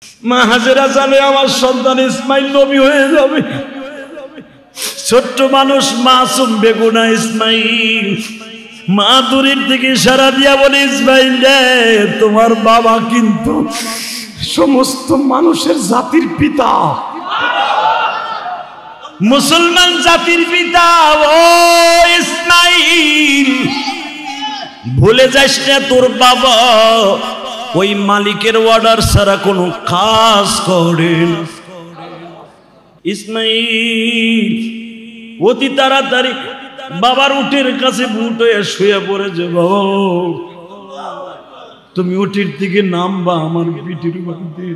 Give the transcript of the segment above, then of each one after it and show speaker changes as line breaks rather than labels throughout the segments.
মা হাজেরা জানে আমার সন্তান ইসমাইল নবী হয়ে যাবে। ছোট্ট মানুষ মাসুম বেগুনা ইসমাইল। মা দূরের থেকে ইশারা দিয়া বলে, ইসমাইল রে, তোমার বাবা কিন্তু সমস্ত মানুষের জাতির পিতা, মুসলমান জাতির পিতা। ও ইসমাইল, ভুলে যাস না তোর বাবা ওই মালিকের অর্ডার ছাড়া কোনো কাজ করে না। ইসমাইল অতি তাড়াতাড়ি বাবার উটের কাছে বুট হয়ে শুয়ে পড়েছে। বাবা, তুমি উটের দিকে নামবা, আমার পিঠের উপর দিয়ে।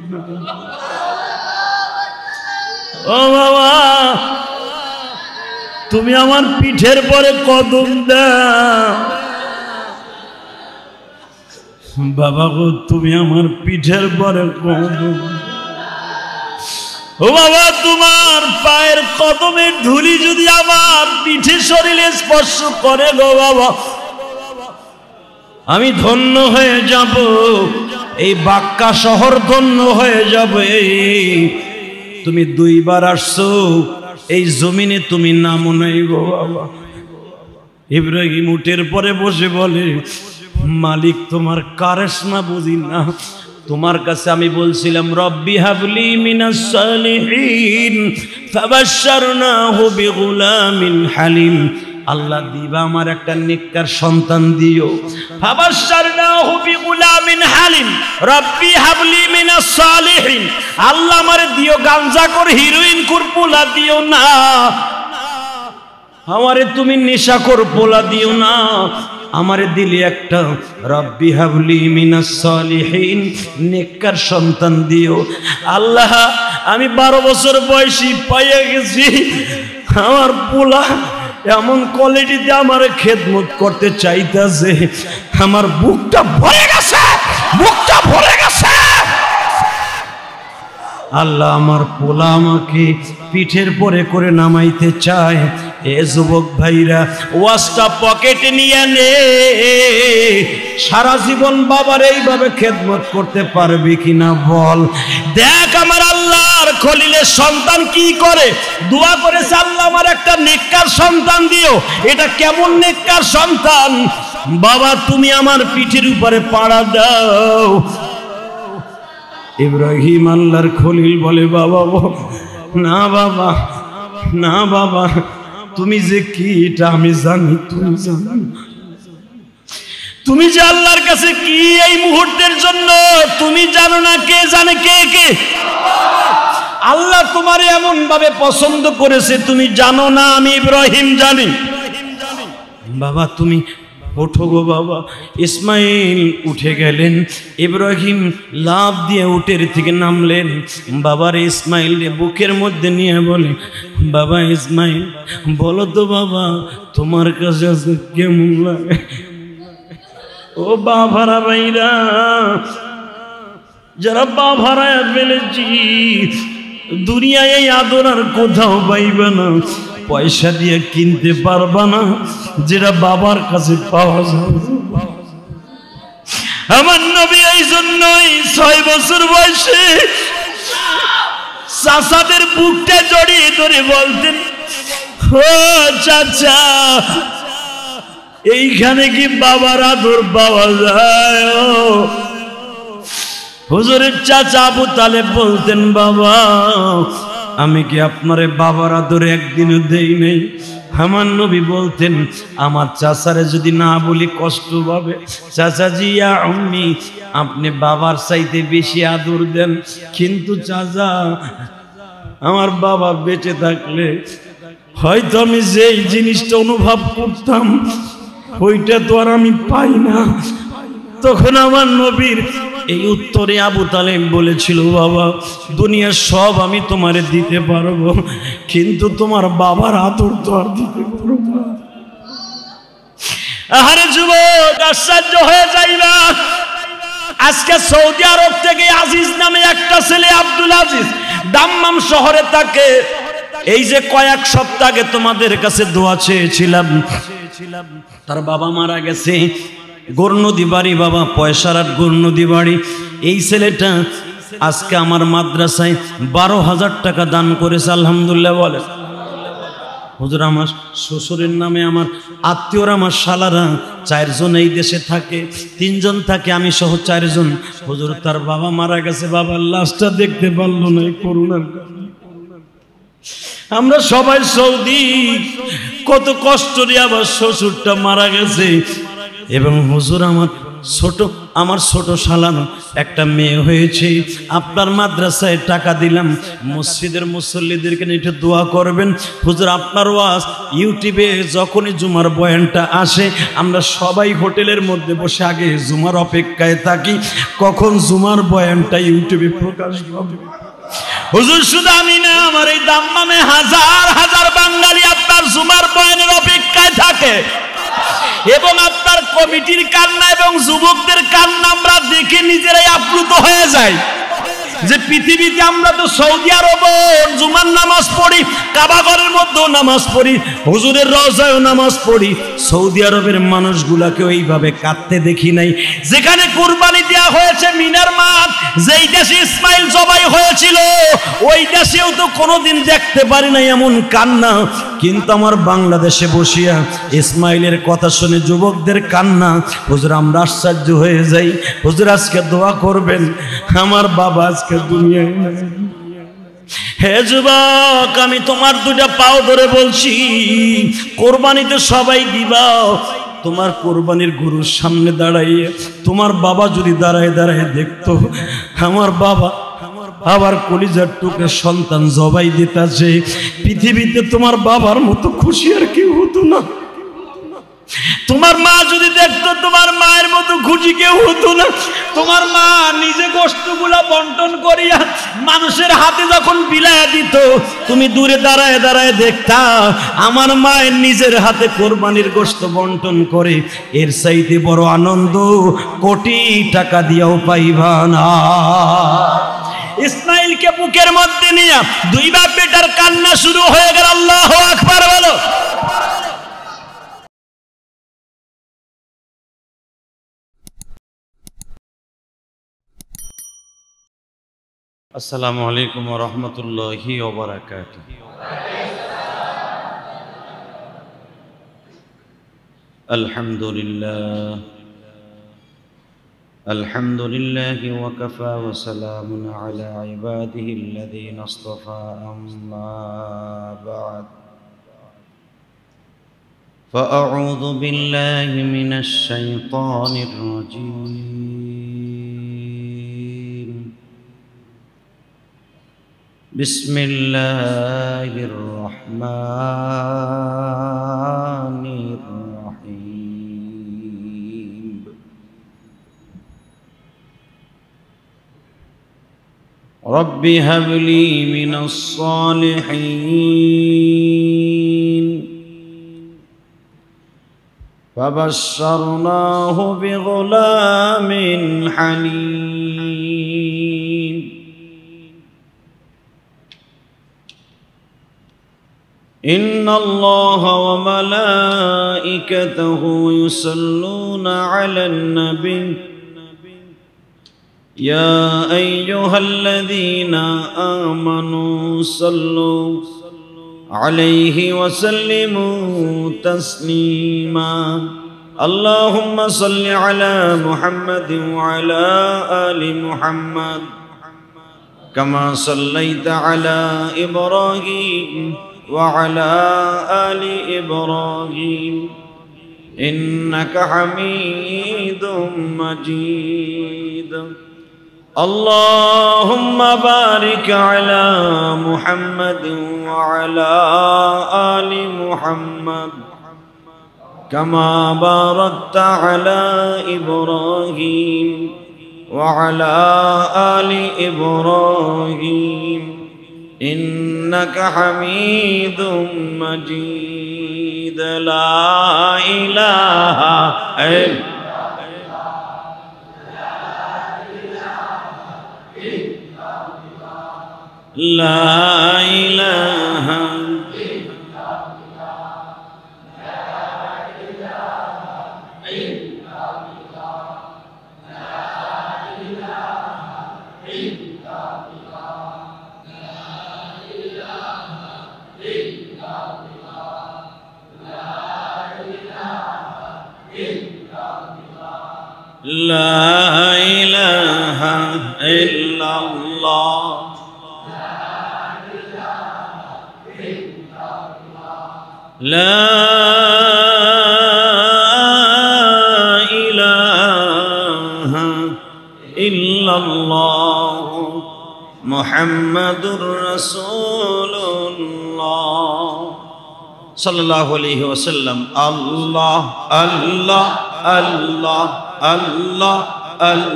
ও বাবা, তুমি আমার পিঠের পরে কদম দাও। বাবা গো, তুমি আমার পিঠের পরে কদম। ও বাবা, তোমার পায়ের কদমের ধুলি যদি আমার পিঠে শরীরে স্পর্শ করে গো বাবা, আমি ধন্য হয়ে যাব। এই বাক্কা শহর ধন্য হয়ে যাবে। তুমি দুইবার আসছো এই জমিনে, তুমি নামও নাই গো বাবা। ইব্রাহিম উটের পরে বসে বলে, মালিক তোমার কারিশমা বুঝি না। তোমার কাছে আমি বলছিলাম, রব্বি হাবলি মিনাস সালিহিন ফাবাশশারনাহু বিগুলামিন হালিম। আল্লাহ দিবা আমার একটা নেককার সন্তান দিও। ফাবাশশারনাহু বিগুলামিন হালিম, রব্বি হাবলি মিনাস সালিহিন। আল্লাহ আমারে দিও গাঞ্জাখোর হিরোইন কুর পোলা দিও না, আমারে তুমি নেশাখোর পোলা দিও না, আমারে দিলে একটা রব্বি হাবলি মিনাস সালিহিন নেককার সন্তান দিও। আল্লাহ, আমি 12 বছর বয়সী পাইয়া গেছি, আমার পোলা এমন কোয়ালিটিতে আমার খেদমত করতে চাইতেছে, আমার বুকটা ভরে গেছে, বুকটা ভরে গেছে। আল্লাহ, আমার পোলা আমাকে পিঠের পরে করে নামাইতে চায়। এ যুবক ভাইরা, ওয়াজটা পকেটে নিয়ে নে। সারা জীবন বাবার এইভাবে খেদমত করতে পারবি কিনা বল। দেখ আমার আল্লাহর খলিলের সন্তান কি করে, দোয়া করেছে, আল্লাহ আমার একটা নেককার সন্তান দিও। এটা কেমন নেককার সন্তান? বাবা, তুমি আমার পিঠের উপরে পাড়া দাও। ইব্রাহিম আল্লাহর খলিল বলে, বাবা না, বাবা না, বাবা তুমি যে কি এটা আমি জানি, তুমি জানো, তুমি যে আল্লাহর কাছে কি এই মুহূর্তের জন্য তুমি জানো না। কে জানে? কে কে? আল্লাহ তোমারে এমন ভাবে পছন্দ করেছে, তুমি জানো না, আমি ইব্রাহিম জানি। বাবা তুমি ওঠো গো বাবা। ইসমাইল উঠে গেলেন, ইব্রাহিম লাফ দিয়ে উটের থেকে নামলেন। বাবার ইসমাইল বুকের মধ্যে নিয়ে বলে, বাবা ইসমাইল বলো তো বাবা, তোমার কাছে কেমন লাগে? ও বাবারা ভাইরা, যারা বাবারায় ফেলেছি, দুনিয়ায় এই আদর আর কোথাও পাইবে না, পয়সা দিয়ে কিনতে পারবা না, যেটা বাবার কাছে পাওয়া যায়। আমার নবী এই জন্যই 6 বছর বয়সে চাচাদের বুকটা জড়িয়ে ধরে বলতেন, ও চাচা, এইখানে কি বাবার আদর পাওয়া যায়? হুজুরের চাচা আবু তালেব বলতেন, বাবা আমি কি আপনারে বাবার আদরে একদিনও দেই নেই? আমার নবী বলতেন, আমার চাচারে যদি না বলি কষ্ট পাবে। চাচাজি ইয়া উম্মি, আপনি বাবার চাইতে বেশি আদর দেন, কিন্তু চাচা আমার বাবা বেঁচে থাকলে হয়তো আমি যেই জিনিসটা অনুভব করতাম ওইটা তো আর আমি পাই না। তখন আমার নবীর এই উত্তরে আবু তালেব বলেছিল, বাবা দুনিয়ার সব আমি তোমারে দিতে পারবো, কিন্তু তোমার বাবার আদর তো আর দিতে পারবো না। আরে যুবক, আশ্চর্য হয়ে যাইবা। আজকে সৌদি আরব থেকে আজিজ নামে একটা ছেলে, আব্দুল আজিজ, দাম্মাম শহরে থাকে। এই যে কয়েক সপ্তাহ আগে তোমাদের কাছে দোয়া চেয়েছিলাম, তার বাবা মারা গেছে। গোরনদী বাড়ি, বাবা পয়সার আর গোরনদী বাড়ি। এই ছেলেটা আজকে আমার মাদ্রাসায় 12,000 টাকা দান করেছে, আলহামদুলিল্লাহ বলেন। হুজুর আমার শ্বশুরের নামে আমার আত্মীয়রা, আমার শালারা 4 জন এই দেশে থাকে, 3 জন থাকে আমি সহ 4 জন। হুজুর তার বাবা মারা গেছে, বাবার লাশটা দেখতে পারলো না এই করোনার কারণে। আমরা সবাই সৌদি, কত কষ্ট নিয়ে আবার শ্বশুরটা মারা গেছে। এবং হুজুর আমার ছোট শালানো একটা মেয়ে হয়েছে, আপনার মাদ্রাসায় টাকা দিলাম, মসজিদের মুসল্লিদেরকে নিয়ে একটু দোয়া করবেন। হুজুর আপনার ওয়াজ ইউটিউবে যখনই জুমার বয়ানটা আসে, আমরা সবাই হোটেলের মধ্যে বসে আগে জুমার অপেক্ষায় থাকি, কখন জুমার বয়ানটা ইউটিউবে প্রকাশ হবে। হুজুর শুধু আমি না, আমার এই দাম্মামে হাজার হাজার বাঙালি আপনার জুমার বয়ানের অপেক্ষায় থাকে। এবং আপনার কমিটির কান্না এবং যুবকদের কান্না আমরা দেখে নিজেরাই আপ্লুত হয়ে যাই যে পৃথিবীতে আমরা তো সৌদি আরব জুমার নামাজ পড়ি, কাবাঘরের মধ্যেও নামাজ পড়ি, হুজুরের রওজায়ও নামাজ পড়ি, সৌদি আরবের মানুষগুলাকে ওইভাবে কাঁদতে দেখি নাই। যেখানে কুরবানি দেওয়া হয়েছে মিনার মাঠ, যেই দেশে ইসমাইল জবাই হয়েছিল, ওই দেশেও তো কোনোদিন দেখতে পারি নাই এমন কান্না। কিন্তু আমার বাংলাদেশে বসিয়া ইসমাইলের কথা শুনে যুবকদের কান্না, হুজুর আমরা আশ্চর্য হয়ে যাই। হুজুর আজকে দোয়া করবেন, আমার বাবা আজকে দুনিয়ায় নাই। হে যুবক, আমি তোমার 2টা পাও ধরে বলছি, কোরবানিতে সবাই দিবা। তোমার কোরবানির গরুর সামনে দাঁড়াইয়ে তোমার বাবা যদি দাঁড়ায় দাঁড়ায় দেখতো আমার বাবা আবার কলিজার টুকরে সন্তান জবাই দিতেছে, পৃথিবীতে তোমার বাবার মতো খুশি আর কেউ হতো না। তোমার মা যদি দেখতো তোমার মায়ের মতো খুশি কেউ হতো না। তোমার মা নিজে গোশতগুলা বন্টন করিয়া মানুষের হাতে যখন বিলায়া দিত, তুমি দূরে দাঁড়ায় দাঁড়ায় দেখতা আমার মায়ের নিজের হাতে কোরবানির গোশত বন্টন করে। এর চাইতে বড় আনন্দ কোটি টাকা দিয়াও পাইবা না। ইসমাইলকে বুকের মধ্যে নিয়ে 2 বাপ বেটার কান্না শুরু হয়ে গেল। আল্লাহু আকবার বলো। আসসালামু আলাইকুম ওয়া রাহমাতুল্লাহি ওয়া বারাকাতুহু। আলহামদুলিল্লাহ আলহামদুলিল্লাহি ওয়া কাফা ওয়া সালামুন আলা ইবাদিহিল্লাযীনা ইসতাফা, আম্মা বা'দ। فأعوذ بالله من الشيطان الرجيم. بسم الله الرحمن الرحيم. رب هب لي من الصالحين. فبشرناه بغلام حليم. إن الله وملائكته يصلون على النبي يا أيها الذين آمنوا صلوا عليه وسلموا تسليما. اللهم صل على محمد وعلى آل محمد كما صليت على إبراهيم وعلى آل إبراهيم إنك حميد مجيد. اللهم بارك على محمد وعلى آل محمد كما باركت على إبراهيم وعلى آل إبراهيم إنك حميد مجيد. لا إله إلا لا إله إلا لا إله إلا الله لا إله إلا الله محمد رسول الله صلى الله عليه وسلم الله الله الله الله الله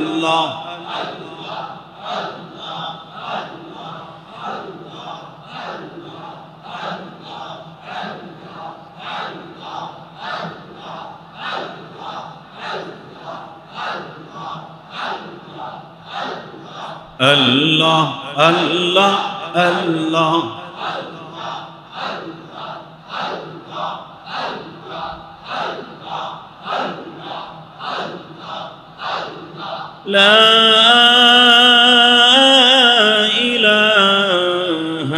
الله الله الله لا إله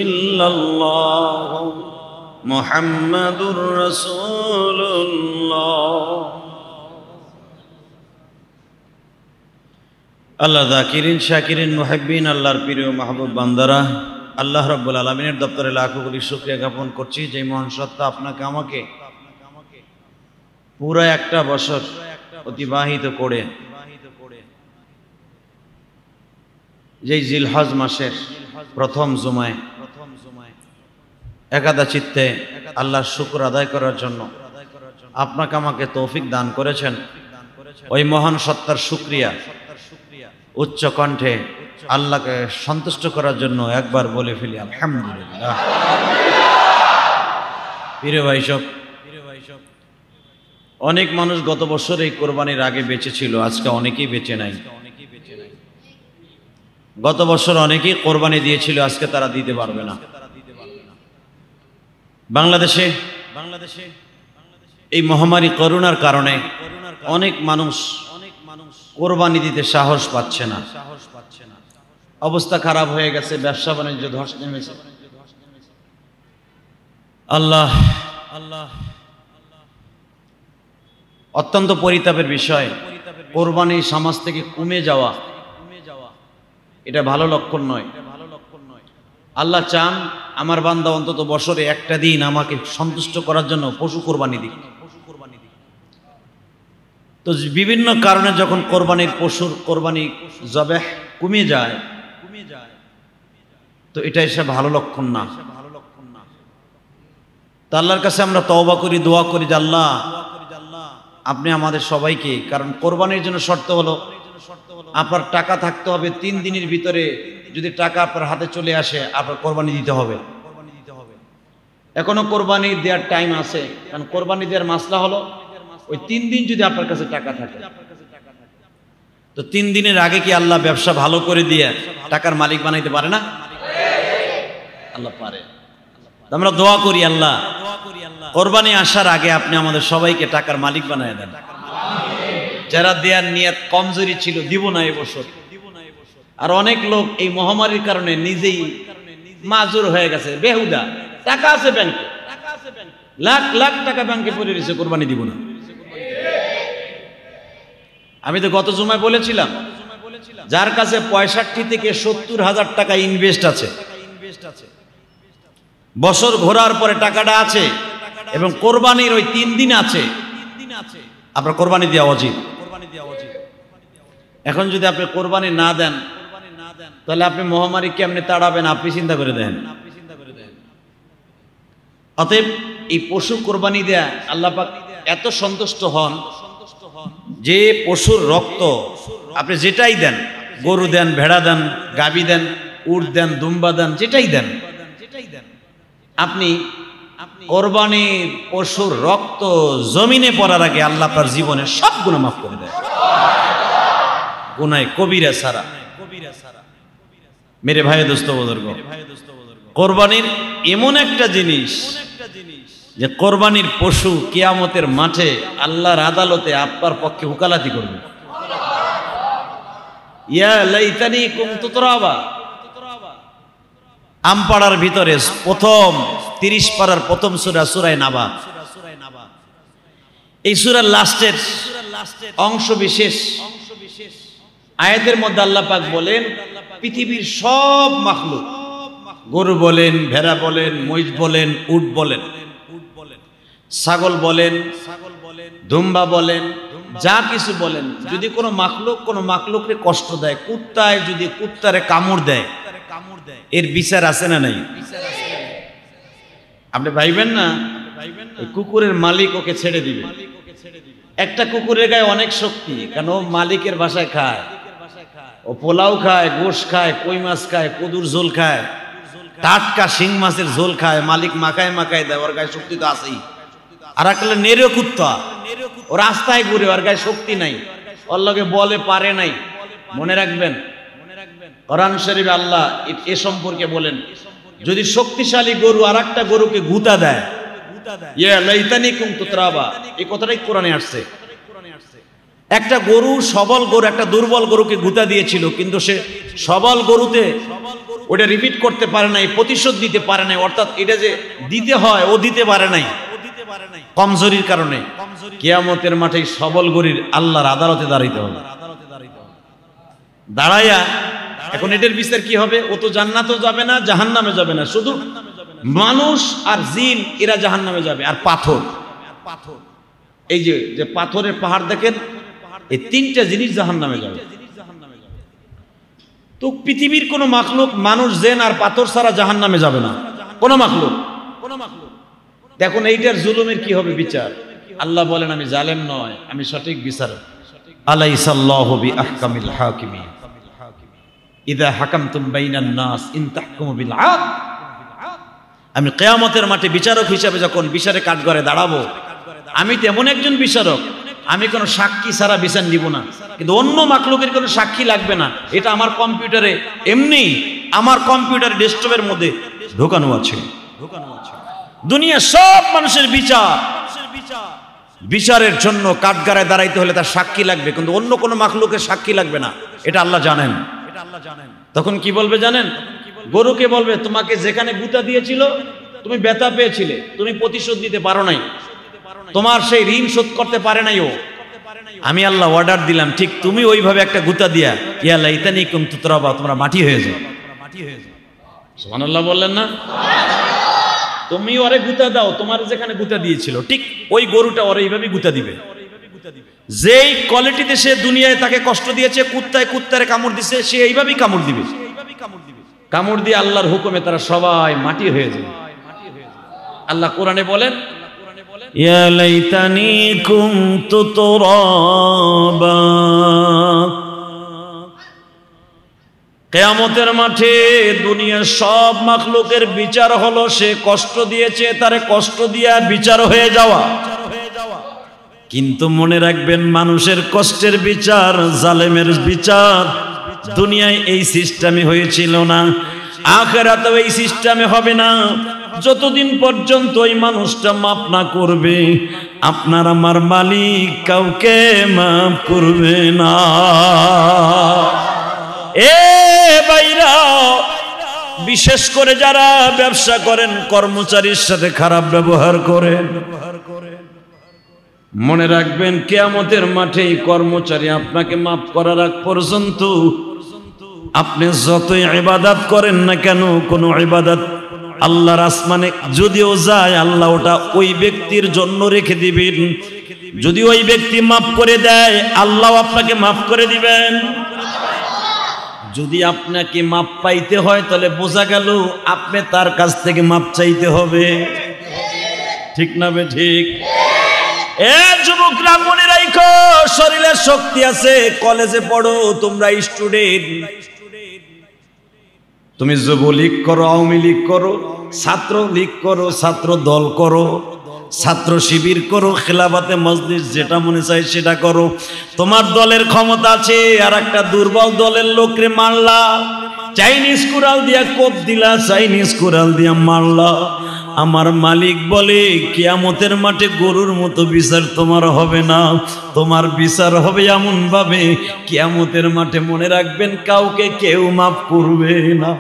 إلا الله محمد رسول الله আল্লাহ যাকিরিন শাকিরিন মুহিব্বিন আল্লাহর প্রিয় মাহবুব বান্দারা আল্লাহ রাব্বুল আলামিনের দপ্তরে লাখো কোটি শুকরিয়া জ্ঞাপন করছি যে মহান সত্তা আপনাকে আমাকে পুরো একটা বছর অতিবাহিত করে যেই জিলহজ মাসের প্রথম জুমায় একাদা চিত্তে আল্লাহর শুকর আদায় করার জন্য আপনাকে আমাকে তৌফিক দান করেছেন ওই মহান সত্তার শুকরিয়া উচ্চ কণ্ঠে আল্লাহকে সন্তুষ্ট করার জন্য একবার বলে ফেলি আলহামদুলিল্লাহ। প্রিয় ভাই সব অনেক মানুষ গত বছর এই কোরবানির আগে বেঁচে ছিল, আজকে অনেকেই বেঁচে নাই। গত বছর অনেকেই কোরবানি দিয়েছিল, আজকে তারা দিতে পারবে না। বাংলাদেশে এই মহামারী করোনার কারণে অনেক মানুষ কোরবানি দিতে সাহস পাচ্ছে না, অবস্থা খারাপ হয়ে গেছে, ব্যবসা বাণিজ্য ধস নেমেছে। আল্লাহ আল্লাহ অত্যন্ত পরিতাপের বিষয়, কোরবানি সমাজ থেকে কমে যাওয়া এটা ভালো লক্ষণ নয়। আল্লাহ চান আমার বান্দা অন্তত বছরে একটা দিন আমাকে সন্তুষ্ট করার জন্য পশু কোরবানি দিক। তো বিভিন্ন কারণে যখন কোরবানির পশুর কোরবানি জবেহ কমে যায় তো এটা এসে ভালো লক্ষণ না। তা আল্লাহর কাছে আমরা তওবা করি, দোয়া করি যে আল্লাহ আপনি আমাদের সবাইকে, কারণ কোরবানির জন্য শর্ত হলো আপনার টাকা থাকতে হবে 3 দিনের ভিতরে, যদি টাকা আপনার হাতে চলে আসে আপনার কোরবানি দিতে হবে। এখনো কোরবানি দেওয়ার টাইম আছে, কারণ কোরবানি দেওয়ার মাসলা হলো ওই 3 দিন যদি আপনার কাছে টাকা থাকে, তো 3 দিনের আগে কি আল্লাহ ব্যবসা ভালো করে দিয়ে টাকার মালিক বানাইতে পারে না? আল্লাহ পারে। আমরা দোয়া করি আল্লাহ কোরবানি আসার আগে আপনি আমাদের সবাইকে টাকার মালিক বানায় দেন। যারা দেয়ার নিয়ত কমজোরি ছিল দিব না এবছর, আর অনেক লোক এই মহামারীর কারণে নিজেই মাজুর হয়ে গেছে, বেহুদা টাকা আছে ব্যাংকে, লাখ লাখ টাকা ব্যাংকে পড়ে রয়েছে, কোরবানি দিব না। আমি তো গত জুমায় বলেছিলাম যার কাছে 65 থেকে 70,000 টাকা ইনভেস্ট আছে, বছর ঘোরার পরে টাকাটা আছে এবং কোরবানির ওই 3 দিন আছে, আপনার কোরবানি দেওয়া উচিত। এখন যদি আপনি কোরবানি না দেন তাহলে আপনি মহামারী কেমনে তাড়াবেন আপনি চিন্তা করে দেন। অতএব এই পশু কোরবানি দেয়া আল্লাহ পাক এত সন্তুষ্ট হন যে পশুর রক্ত আপনি যেটাই দেন, গরু দেন, ভেড়া দেন, গাভী দেন, উট দেন, দুম্বা দেন, যেটাই দেন, আপনি কোরবানির পশুর রক্ত জমিনে পড়ার আগে আল্লাহ তার জীবনের সব গুনাহ মাফ করে দেয়, গুনাহ কবিরা ছাড়া। মেরে ভাই দোস্ত বুজুর্গ, কোরবানির এমন একটা জিনিস যে কোরবানির পশু কিয়ামতের মাঠে আল্লাহর আদালতে আপনার পক্ষে উকালাতি করবে। ইয়া লাইতানি কুনতু তুরাবা, আমপাড়ার ভিতরে প্রথম 30 পারার প্রথম সূরা সূরা নাবা, এই সূরার লাস্টের
অংশ বিশেষ আয়াতের মধ্যে আল্লাহ পাক বলেন পৃথিবীর সব মাখলুক, গরু বলেন, ভেড়া বলেন, মহিষ বলেন, উট বলেন, ছাগল বলেন, দুম্বা বলেন, যা কিছু বলেন, যদি কোনো মাখলুককে কষ্ট দেয়, কুত্তায় যদি কুত্তারে কামড় দেয়, এর বিচার আছে না নাই? আপনি ভাইবেন না কুকুরের মালিক ওকে ছেড়ে দিবে। একটা কুকুরের গায়ে অনেক শক্তি, কারণ ও মালিকের বাসায় খায়, ও পোলাও খায়, গোশ খায়, কই মাছ খায়, কদুর ঝোল খায়, টাটকা শিং মাছের ঝোল খায়, মালিক মাখায় মাখায় দেয়, ওর গায়ে শক্তি তো আছেই। আর একটা নেরো কুত্তা, ও রাস্তায় ঘুরে, ওর গায়ে শক্তি নাই, ওর লগে বলে পারে নাই। মনে রাখবেন কোরআন শরীফে আল্লাহ এ সম্পর্কে বলেন, যদি শক্তিশালী গরু আর একটা গরুকে গুতা দেয়, ইয়া লাইতানি কুনতু তুরাবা, এই কথাটাই কোরআনে আসছে। একটা গরু, সবল গরু একটা দুর্বল গরুকে গুতা দিয়েছিল, কিন্তু সে সবল গরুতে ওটা রিপিট করতে পারে নাই, প্রতিশোধ দিতে পারে নাই, অর্থাৎ এটা যে দিতে হয় ও দিতে পারে নাই কমজোরির কারণে। কিয়ামতের মাঠে সবল গরুর আল্লাহর আদালতে দাঁড়াইতে হবে। দাঁড়াইয়া এখন এটার বিচার কি হবে? ও তো জান্নাতেও যাবে না, জাহান্নামে যাবে না, শুধু মানুষ আর জিন এরা জাহান্নামে যাবে। আর পাথর, এই যে পাথরের পাহাড় দেখেন, এই তিনটা জিনিস জাহান্নামে যাবে। তো পৃথিবীর কোন মাখলুক, মানুষ, জিন আর পাথর ছাড়া জাহান্নামে যাবে না, কোন মাখলুক। দেখুন এইটার জুলুমের কি হবে বিচার? আল্লাহ বলেন আমি জালেম নয়, আমি সঠিক বিচারক। আলাইসাল্লাহু বিআহকামিল হাকিমিন ইযা হাকামতুম বাইনান নাস ইন তাহকুমু বিল আদল। আমি কিয়ামতের মাঠে বিচারক হিসেবে যখন বিচারে কাঠগড়ায় দাঁড়াবো, আমি তেমন একজন বিচারক, আমি কোনো সাক্ষী ছাড়া বিচার নিব না। কিন্তু অন্য মাখলুকের কোনো সাক্ষী লাগবে না, এটা আমার কম্পিউটারে এমনি, আমার কম্পিউটার ডেস্কটপের মধ্যে ঢোকানো আছে। দুনিয়া সব মানুষের বিচারের জন্য কাঠগড়ায় দাঁড়াইতে হলে তার সাক্ষী লাগবে, কিন্তু অন্য কোনো মাখলুকের সাক্ষী লাগবে না, এটা আল্লাহ জানেন। তখন কি বলবে জানেন? গরুকে বলবে তোমাকে যেখানে গুতা দিয়েছিল তুমি ব্যথা পেয়েছিলে, তুমি প্রতিশোধ দিতে পারো নাই, তোমার সেই ঋণ শোধ করতে পারে নাই ও, আমি আল্লাহ অর্ডার দিলাম ঠিক তুমি ওইভাবে একটা গুতা দিয়া ইয়া লাইতানি কুনতু তুরাবা, তোমরা মাটি হয়ে যাও। সুবহানাল্লাহ বললেন না? তুমি ওরে গুতা দাও, তোমার যেখানে গুতা দিয়েছিল ঠিক ওই গরুটা ওরে এইভাবে গুতা দিবে। যেই কোয়ালিটিতে সে দুনিয়ায় তাকে কষ্ট দিয়েছে, কুত্তারে কামড় দিছে, সে এইভাবেই কামড় দিবে। কামড় দিয়ে আল্লাহর হুকুমে তারা সবাই মাটি হয়ে যাবে। আল্লাহ কোরআনে বলেন ইয়া লাইতানি কুনতু তুরাবা। কিয়ামতের মাঠে দুনিয়ার সব মাখলুকের বিচার হলো সে কষ্ট দিয়েছে, তারে কষ্ট দিয়া বিচার হয়ে যাওয়া। কিন্তু মনে রাখবেন মানুষের কষ্টের বিচার, জালেমের বিচার দুনিয়ায় এই সিস্টেমে হয়েছিল না, আখিরাতেও এই সিস্টেমে হবে না। যতদিন পর্যন্ত ওই মানুষটা মাফ না করবে, আপনার আমার মালিক কাউকে মাফ করবে না। এ ভাইরা, বিশেষ করে যারা ব্যবসা করেন, কর্মচারীর সাথে খারাপ ব্যবহার করেন, মনে রাখবেন কিয়ামতের মাঠে কর্মচারী আপনাকে মাফ করার আগ পর্যন্ত আপনি যতই ইবাদত করেন না কেন, কোন ইবাদত আল্লাহর আসমানে যদিও যায়, আল্লাহ ওটা ওই ব্যক্তির জন্য রেখে দিবেন। যদি ওই ব্যক্তি মাফ করে দেয়, আল্লাহ আপনাকে মাফ করে দিবেন। যদি আপনাকে মাফ পাইতে হয়, তাহলে বোঝা গেল আপনি তার কাছ থেকে মাফ চাইতে হবে। ঠিক না বে ঠিক? এ যুবকরা মনে রাখো, শরীরে শক্তি আছে, কলেজে পড়ো, তোমরা স্টুডেন্ট, তুমি যুবলীগ করো, আওয়ামী লীগ করো, ছাত্র লীগ করো, ছাত্র দল করো, ছাত্র শিবির করো, খেলাফতে মজলিস, যেটা মনে চাই সেটা করো। তোমার দলের ক্ষমতা আছে, আর একটা দুর্বল দলের লোকরে মারলা, চাইনিজ কুড়াল দিয়া কোপ দিলা, চাইনিজ কুড়াল দিয়া মারলা। আমার মালিক বলে কিয়ামতের মাঠে গরুর মতো বিচার তোমার হবে না, তোমার বিচার হবে এমন ভাবে, কিয়ামতের মাঠে মনে রাখবেন কাউকে কেউ মাফ করবে না।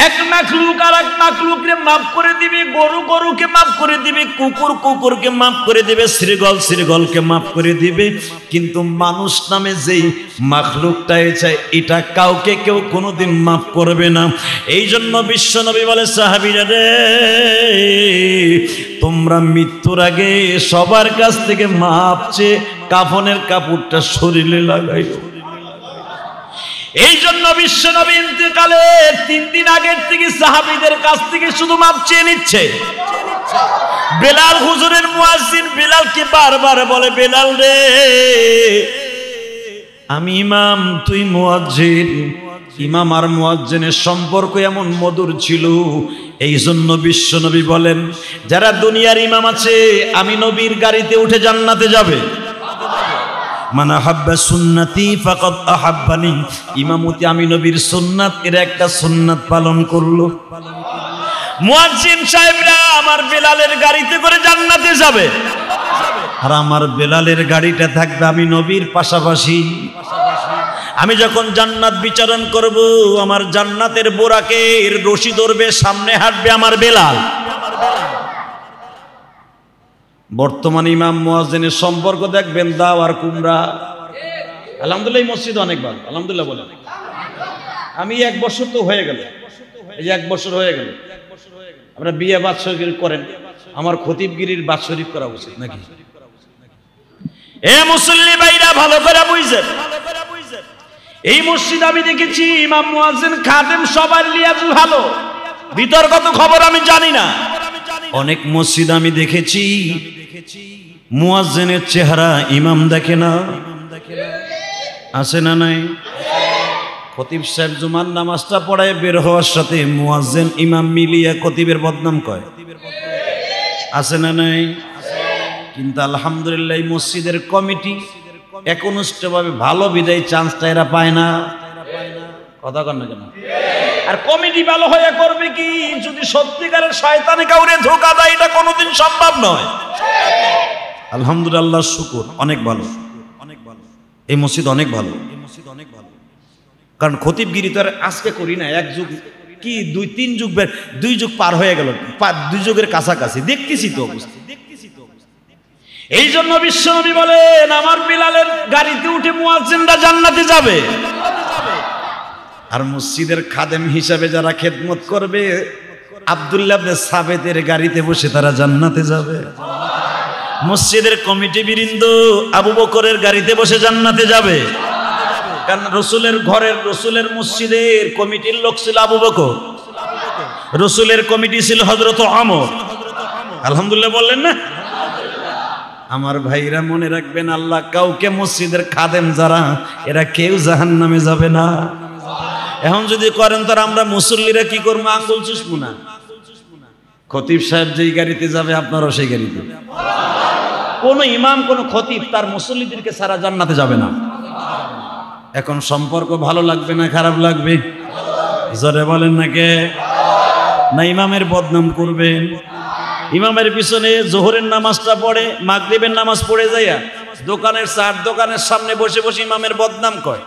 এক মাখলুক আর এক মাখলুককে মাফ করে দিবে, গরু গরুকে মাফ করে দিবে, কুকুর কুকুরকে মাফ করে দিবে, শ্রীগল শ্রীগলকে মাফ করে দিবে, কিন্তু মানুষ নামে যেই মাখলুকটা চায় এটা কাউকে কেউ কোনোদিন মাফ করবে না। এই জন্য বিশ্বনবী বলে, সাহাবীরা রে, তোমরা মৃত্যুর আগে সবার কাছ থেকে মাপ চেয়ে কাফনের কাপড়টা শরীরে লাগাইও। এই জন্য বিশ্বনবী ইন্তেকালের 3 দিন আগের থেকে সাহাবীদের কাছ থেকে শুধু মাপ চেয়ে নিচ্ছে। বেলাল হুজুরের মুয়াজ্জিন বেলালকে বারবার বলে, বেলাল রে, আমি ইমাম, তুই মুয়াজ্জিন। ইমাম আর মুয়াজ্জিনের সম্পর্ক এমন মধুর ছিল, এই জন্য বিশ্বনবী বলেন, যারা দুনিয়ার ইমাম আছে আমি নবীর গাড়িতে উঠে জান্নাতে যাবে। মান আহাব্বা সুন্নতি ফাকাদ আহাব্বানি, ইমামতি আমি নবীর সুন্নাত, এর একটা সুন্নাত পালন করলো। মুয়াজ্জিন সাহেবরা আমার বেলালের গাড়িতে করে জান্নাতে যাবে, আর আমার বেলালের গাড়িটা থাকবে আমি নবীর পাশাপাশি। আমি যখন জান্নাত বিচারণ করব, আমার জান্নাতের বোরাকের রশি ধরবে, সামনে হাঁটবে আমার বেলাল। বর্তমানে ইমাম মুয়াজ্জিনের সম্পর্ক দেখবেন দাও আর কুমড়া। আলহামদুলিল্লাহ এই মসজিদ অনেক ভালো, আলহামদুলিল্লাহ বলেন। আমি 1 বছর তো হয়ে গেল, এই যে 1 বছর হয়ে গেল। আমরা বিয়ে বাৎসরিক করেন, আমার খতিবগিরির বাৎসরিক করা উচিত নাকি? এ মুসল্লি ভাইরা ভালো করে বুঝছেন, এই মসজিদ আমি দেখেছি ইমাম মুয়াজ্জিন খাদেম সবার লিয়াজ ভালো, বিতর্কত খবর আমি জানি না। অনেক মসজিদ আমি দেখেছি মুয়াজ্জিনের চেহারা ইমাম দেখে না, আছে না নাই? খতিব সাহেব জুমার নামাজটা পড়ায় বের হওয়ার সাথে মুয়াজ্জিন ইমাম মিলিয়া খতিবের বদনাম কয়, আছে না নাই? কিন্তু আলহামদুলিল্লাহ এই মসজিদের কমিটি একনিষ্ঠভাবে ভালো বিদায় চান্সটা এরা পায় না। কথা কন না কেন? আর কমিটি ভালো হয়ে করবে কি যদি সত্যিকারের শয়তানে কাউরে ধোঁকা দেয়? এটা কোনোদিন সম্ভব নয়। আলহামদুলিল্লাহ, শুকর, অনেক ভালো, অনেক ভালো এই মসজিদ, অনেক ভালো, এই মসজিদ অনেক ভালো। কারণ খতিবগিরি তো আর আজকে করি না, 1 যুগ কি 2-3 যুগ, 2 যুগ পার হয়ে গেল, 2 যুগের কাছাকাছি দেখতেছি তো অবস্থা। এই জন্য বিশ্বনবী বলেন, আমার বিলালের গাড়িতে উঠে মুয়াজ্জিনরা জান্নাতে যাবে, আর মসজিদের খাদেম হিসাবে যারা খেদমত করবে আব্দুল্লাহ ইবনে সাবেতের গাড়িতে বসে তারা জান্নাতে যাবে। মসজিদের কমিটি বৃন্দ আবু বকরের গাড়িতে বসে জান্নাতে যাবে, কারণ রসুলের ঘরের, রসুলের মসজিদের কমিটির লোক ছিল আবু বকর, রসুলের কমিটি ছিল হযরত ওমর। আলহামদুলিল্লাহ বললেন না? আমার ভাইরা মনে রাখবেন, আল্লাহ কাউকে মসজিদের খাদেম যারা এরা কেউ জাহান্নামে যাবে না। এখন যদি করেন তার আমরা মুসল্লিরা কি করবো? আঙ্গুল চুষবো না। খতিব সাহেব যেই গাড়িতে যাবে আপনারাও সেই গাড়িতে। কোন ইমাম কোন খতিব তার মুসল্লিদেরকে সারা জান্নাতে যাবে না। এখন সম্পর্ক ভালো লাগবে না খারাপ লাগবে? জোরে বলেন না কে? না ইমামের বদনাম করবেন? ইমামের পিছনে জোহরের নামাজটা পড়ে, মাগরিবের নামাজ পড়ে যাইয়া দোকানের চার দোকানের সামনে বসে বসে ইমামের বদনাম কয়।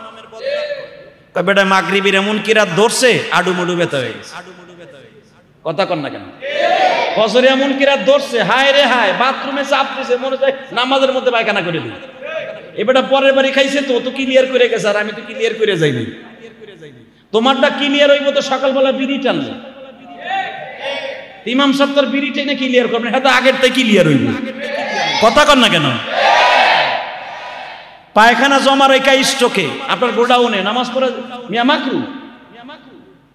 বেটা মাগরিবের এমন কি রাত ধরছে, আডু মুডু ব্যথা হয়ে গেছে। কথা কন না কেন? ফজরে এমন কি রাত ধরছে, হায় রে হায়, বাথরুমে চাপ দিছে, মনে হয় নামাজের মধ্যে পায়খানা করে দিই। এ বেটা পরের বাড়ি খাইছে তো ক্লিয়ার করে গেছে, আর আমি তো ক্লিয়ার করে যাইনি। তোমারটা ক্লিয়ার হইব তো সকালবেলা বিড়ি টানলে। ইমাম সাহেব তোর বিড়ি টেনে ক্লিয়ার করবেন, হ্যাঁ তো আগেরটাই ক্লিয়ার হইব। কথা কন না কেন? পায়খানা জমা রেখা স্টকে আপনার গোডাউনে নামাজ পড়ে মিয়া মাকরু,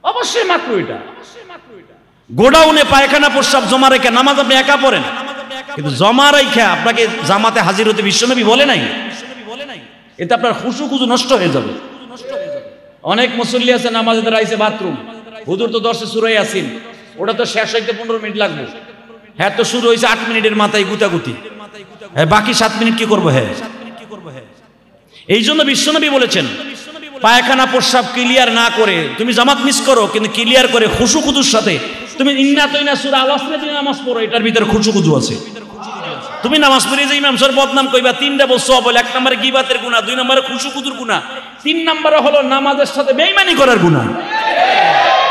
অবশ্যই মাকরু। এটা গোডাউনে পায়খানা প্রস্রাব জমা রেখে নামাজ আপনি একা পড়েন, কিন্তু জমা রেখা আপনাকে জামাতে হাজির হতে বিশ্বনবী বলে নাই। এতে আপনার খুশু খুজু নষ্ট হয়ে যাবে। অনেক মুসল্লি আছে নামাজে দাঁড়াইছে বাথরুম, হুজুর তো 10 সূরা ইয়াসিন, ওটা তো শেষ হইতে 15 মিনিট লাগবে। হ্যাঁ তো শুরু হয়েছে 8 মিনিটের মাথায় গুতাগুতি, হ্যাঁ বাকি 7 মিনিট কি করবো? হ্যাঁ এই জন্য বিশ্বনবী বলেছেন, পায়খানা প্রস্রাব ক্লিয়ার না করে তুমি জামাত মিস করো, কিন্তু ক্লিয়ার করে খুশু খুজুর সাথে তুমি ইন্না তৈনা সূরা আল আসরে তুমি নামাজ পড়ো, এটার ভিতরে খুশু খুজু আছে। তুমি নামাজ পড়ে যে ইমাম সাহেব বদনাম কইবা, 3টা বলছো বলে, 1 নম্বরে গীবাতের গুনাহ, 2 নম্বরে খুশু খুজুর গুনাহ, 3 নম্বরে হলো নামাজের সাথে বেঈমানি করার গুনাহ।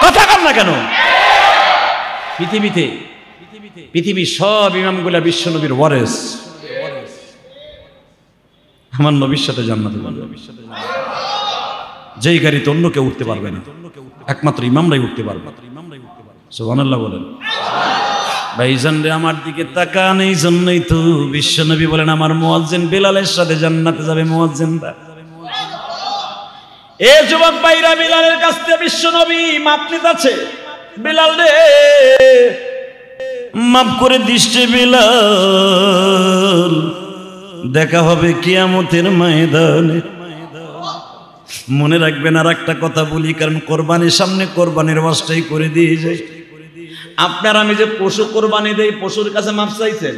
কথা কম না কেন? পৃথিবীর সব ইমামগুলা বিশ্ব নবীর ওয়ারিস, আমার নবীর সাথে জান্নাতে যাবে। যেই গাড়িতে অন্য কেউ উঠতে পারবে না, একমাত্র ইমামরাই উঠতে পারবে। সুবহানাল্লাহ বলেন। ভাইজান রে, আমার দিকে তাকান, এই জন্যই তো বিশ্ব নবী বলেন আমার মুয়াজ্জিন বেলালের সাথে জান্নাতে যাবে। মুয়াজ্জিনরা, এ যুবক ভাইরা, বেলালের কাছ থেকে বিশ্ব নবী মাপ নিতেছে। বেলাল রে, মাফ করে দিস রে বেলাল, দেখা হবে কিয়ামতের ময়দানে। মনে রাখবেন, আর একটা কথা বলি, কারণ কোরবানির সামনে কোরবানির ওয়াজটাই করে দিয়ে যায়। আপনার আমি যে পশু কোরবানি দেই, পশুর কাছে মাপ চাইছেন?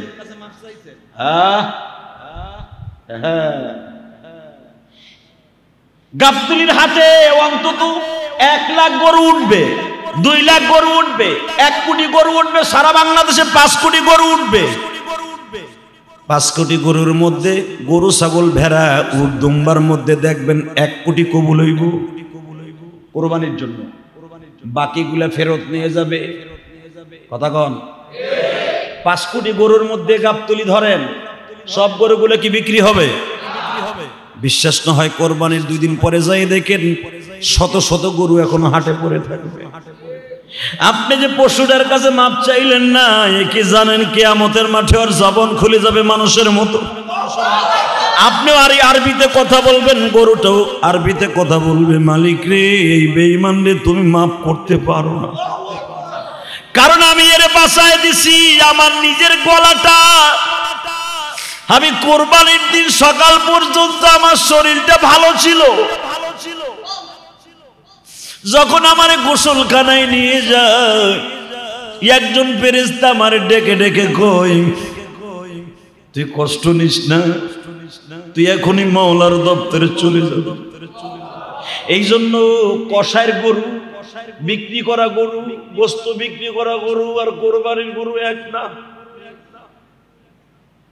গাবতলীর হাটে অন্তত 1 লাখ গরু উঠবে, 2 লাখ গরু উঠবে, 1 কোটি গরু উঠবে, সারা বাংলাদেশে 5 কোটি গরু উঠবে। 5 কোটি গরুর মধ্যে গরু, ছাগল, ভেড়া, উট, দুম্বার মধ্যে দেখবেন 1 কোটি কবুল হইব কোরবানির জন্য, বাকিগুলা ফেরত নিয়ে যাবে। কথা কন? 5 কোটি গরুর মধ্যে গাবতলী ধরেন, সব গরুগুলো কি বিক্রি হবে? বিশ্বাস না হয় কোরবানির 2 দিন পরে যাই দেখেন শত শত গরু এখনো হাটে পড়ে থাকবে। আপনি যে পশুটার কাছে মাপ চাইলেন না, এ কি জানেন কিয়ামতের মাঠে ওর জবান খুলে যাবে মানুষের মতো। আপনি আর আরবিতে কথা বলবেন, গরুটাও আরবিতে কথা বলবে, মালিক রে, এই বেঈমান রে তুমি মাপ করতে পারো না, কারণ আমি এর বাঁচায় দিছি আমার নিজের গলাটা। আমি কোরবানির দিন সকাল পর্যন্ত আমার শরীরটা ভালো ছিল, যখন আমার গোসলখানায় নিয়ে যায় একজন ফেরেশতা আমার ডেকে ডেকে কই, তুই কষ্ট নিস না, তুই এখনই মাওলার দপ্তরে চলে যাবি। এই জন্য কষায়ের গরু বিক্রি করা গরু, গোস্ত বিক্রি করা গরু আর কোরবানির গরু এক না।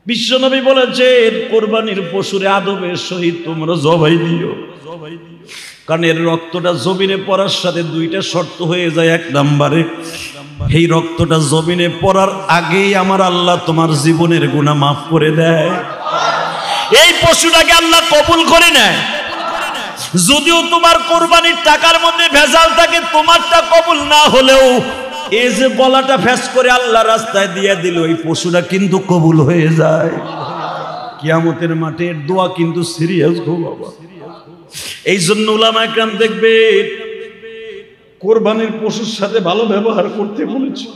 বিশ্বনবী বলেছেন কোরবানির পশুরে আদবের সহিত তোমরা জবাই দিও, কারণ এর রক্তটা জমিনে পড়ার সাথে 2টা শর্ত হয়ে যায়। 1 নম্বরে, এই রক্তটা জমিনে পড়ার আগেই আমার আল্লাহ তোমার জীবনের গুনাহ মাফ করে দেয়। এই পশুটাকে আল্লাহ কবুল করে নেয়। যদিও তোমার কোরবানির টাকার মধ্যে ভেজাল থাকে, তোমারটা কবুল না হলেও এই যে গলাটা ফেস করে আল্লাহ রাস্তায় দিয়ে দিল, এই পশুটা কিন্তু কবুল হয়ে যায়। কিয়ামতের মাঠে দোয়া কিন্তু সিরিয়াস গো বাবা। এই জন্য উলামায়ে কেরাম দেখবে কোরবানির পশুর সাথে ভালো ব্যবহার করতে বলেছে।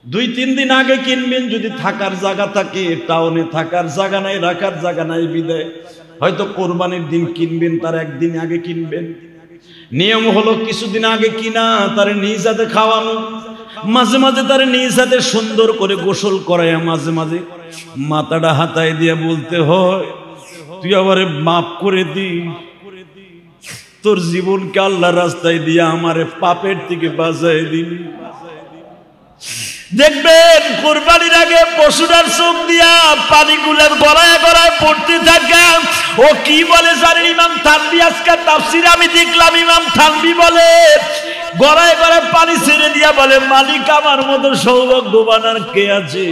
2-3 দিন আগে কিনবেন, যদি থাকার জায়গা থাকে। টাউনে থাকার জায়গা নাই, রাখার জায়গা নাই বিদায় হয়তো কোরবানির দিন কিনবেন, তার 1 দিন আগে কিনবেন। নিয়ম হলো কিছুদিন আগে কিনা তারে নিজ হাতে খাওয়ানো, মাঝে মাঝে তারে নিজ হাতে সুন্দর করে গোসল করায়, মাঝে মাঝে মাথাটা হাতায় দিয়ে বলতে হয়, তুই আমারে মাফ করে দি, তোর জীবনকে আল্লাহ রাস্তায় দিয়ে আমারে পাপের থেকে বাঁচাই দিবি। দেখবেন কোরবানির আগে পশুটার চোখ দিয়া পানিগুলো গড়ায় গড়ায় পড়তে থাকে। ও কি বলে জানেন? ইমাম থানভী আজকে তাফসিরে আমি দেখলাম, ইমাম থানভী বলে গড়ায় গড়ায় পানি ছেড়ে দিয়া বলে, মালিক আমার মতো সৌভাগ্যবান আর কে আছে?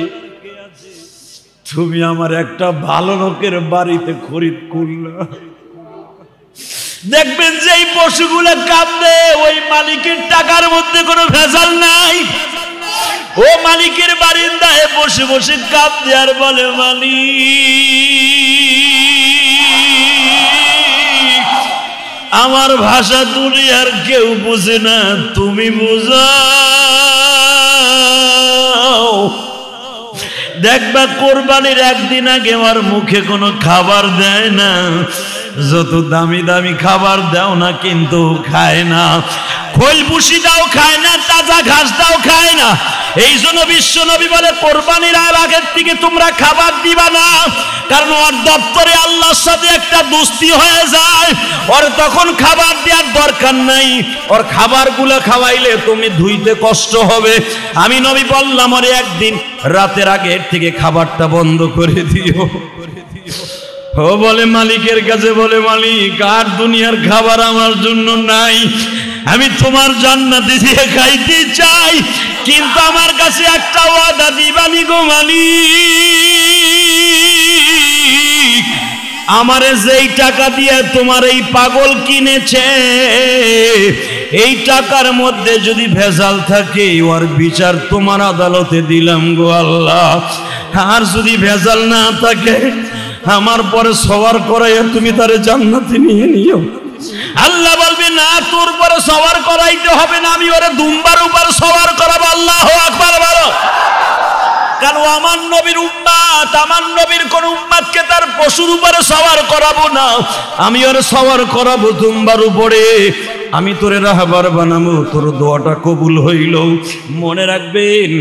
তুমি আমার একটা ভালো লোকের বাড়িতে খরিদ করলা। দেখবেন যে এই পশুগুলো কাঁদবে, ওই মালিকের টাকার মধ্যে কোনো ভেজাল নাই। ও মালিকের বারিন্দায় বসে বসে কাঁদে আর বলে, মালিক আমার ভাষা দুনিয়ার কেউ বুঝে না, তুমি বুঝাও। দেখবা কোরবানির 1 দিন আগে আমার মুখে কোনো খাবার দেয় না, যত দামি দামি খাবার দাও না কিন্তু খায় না, খোল ভুসি দাও খায় না, তাজা ঘাস দাও খায় না। এই জন্য বিশ্ব নবী বলে কোরবানির আগের থেকে তোমরা খাবার দিবা না, কারণ ওর দপ্তরে আল্লাহর সাথে একটা দোস্তি হয়ে যায়, ওর তখন খাবার দেওয়ার দরকার নাই। ওর খাবারগুলো খাওয়াইলে তুমি ধুইতে কষ্ট হবে। আমি নবী বললাম ওরে 1 দিন রাতের আগের থেকে খাবারটা বন্ধ করে দিও।
ও বলে মালিকের কাছে, বলে মালিক আর দুনিয়ার খাবার আমার জন্য নাই, আমি তোমার জান্নাতে দিয়ে খাইতে চাই, কিন্তু আমার কাছে একটা ওয়াদা দিবানি গো মালিক, আমারে যেই টাকা দিয়ে তোমার এই পাগল কিনেছে এই টাকার মধ্যে যদি ভেজাল থাকে ওর বিচার তোমার আদালতে দিলাম গো আল্লাহ, আর যদি ভেজাল না থাকে আমার পরে সওয়ার করাইয়া তুমি তারে জান্নাতে নিয়ে নিও। আল্লাহ বলবে না, তোর পরে সওয়ার করাইতে হবে না, আমি ওরে দুম্বার উপর সওয়ার করাবো। আল্লাহু আকবার বলো। কারণ আমার নবীর উম্মত, আমার নবীর কোন উম্মতকে তার পশুর উপরে সওয়ার করাবো না, আমি ওরে সওয়ার করাবো দুম্বার উপরে, আমি তোরে রাহবার বানাবো, তোর দোয়াটা কবুল হইল। মনে রাখবেন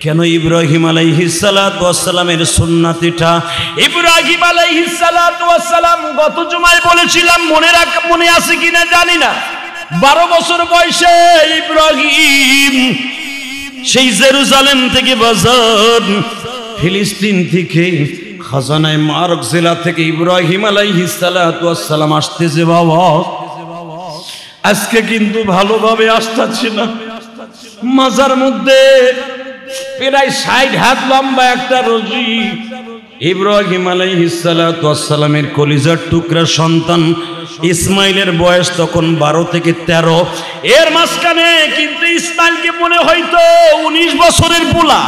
কেন ইব্রাহিম আলাইহিস সালাতু ওয়াস সালামের সুন্নাতিটা, ইব্রাহিম আলাইহিস সালাতু ওয়াস সালাম গত জুমায় বলেছিলাম, মনে আছে কিনা জানি না, 12 বছর বয়সে ইব্রাহিম সেই জেরুজালেম থেকে বাজার ফিলিস্তিন থেকে খাজানায়ে মারক জেলা থেকে ইব্রাহিম আলাইহিস সালাতু ওয়াস সালাম আসতেছে। বাবা আজকে কিন্তু ভালোভাবে আসতেছে না, মাজার মধ্যে প্রায় 60 হাত লম্বা একটা রজি, ইব্রাহিম আলাইহিস সালাতু ওয়াস সালামের কলিজার টুকরা সন্তান ইসমাইলের বয়স তখন 12 থেকে 13, এর মাঝখানে কিন্তু ইসমাইলকে মনে হয়তো 19 বছরের পোলা।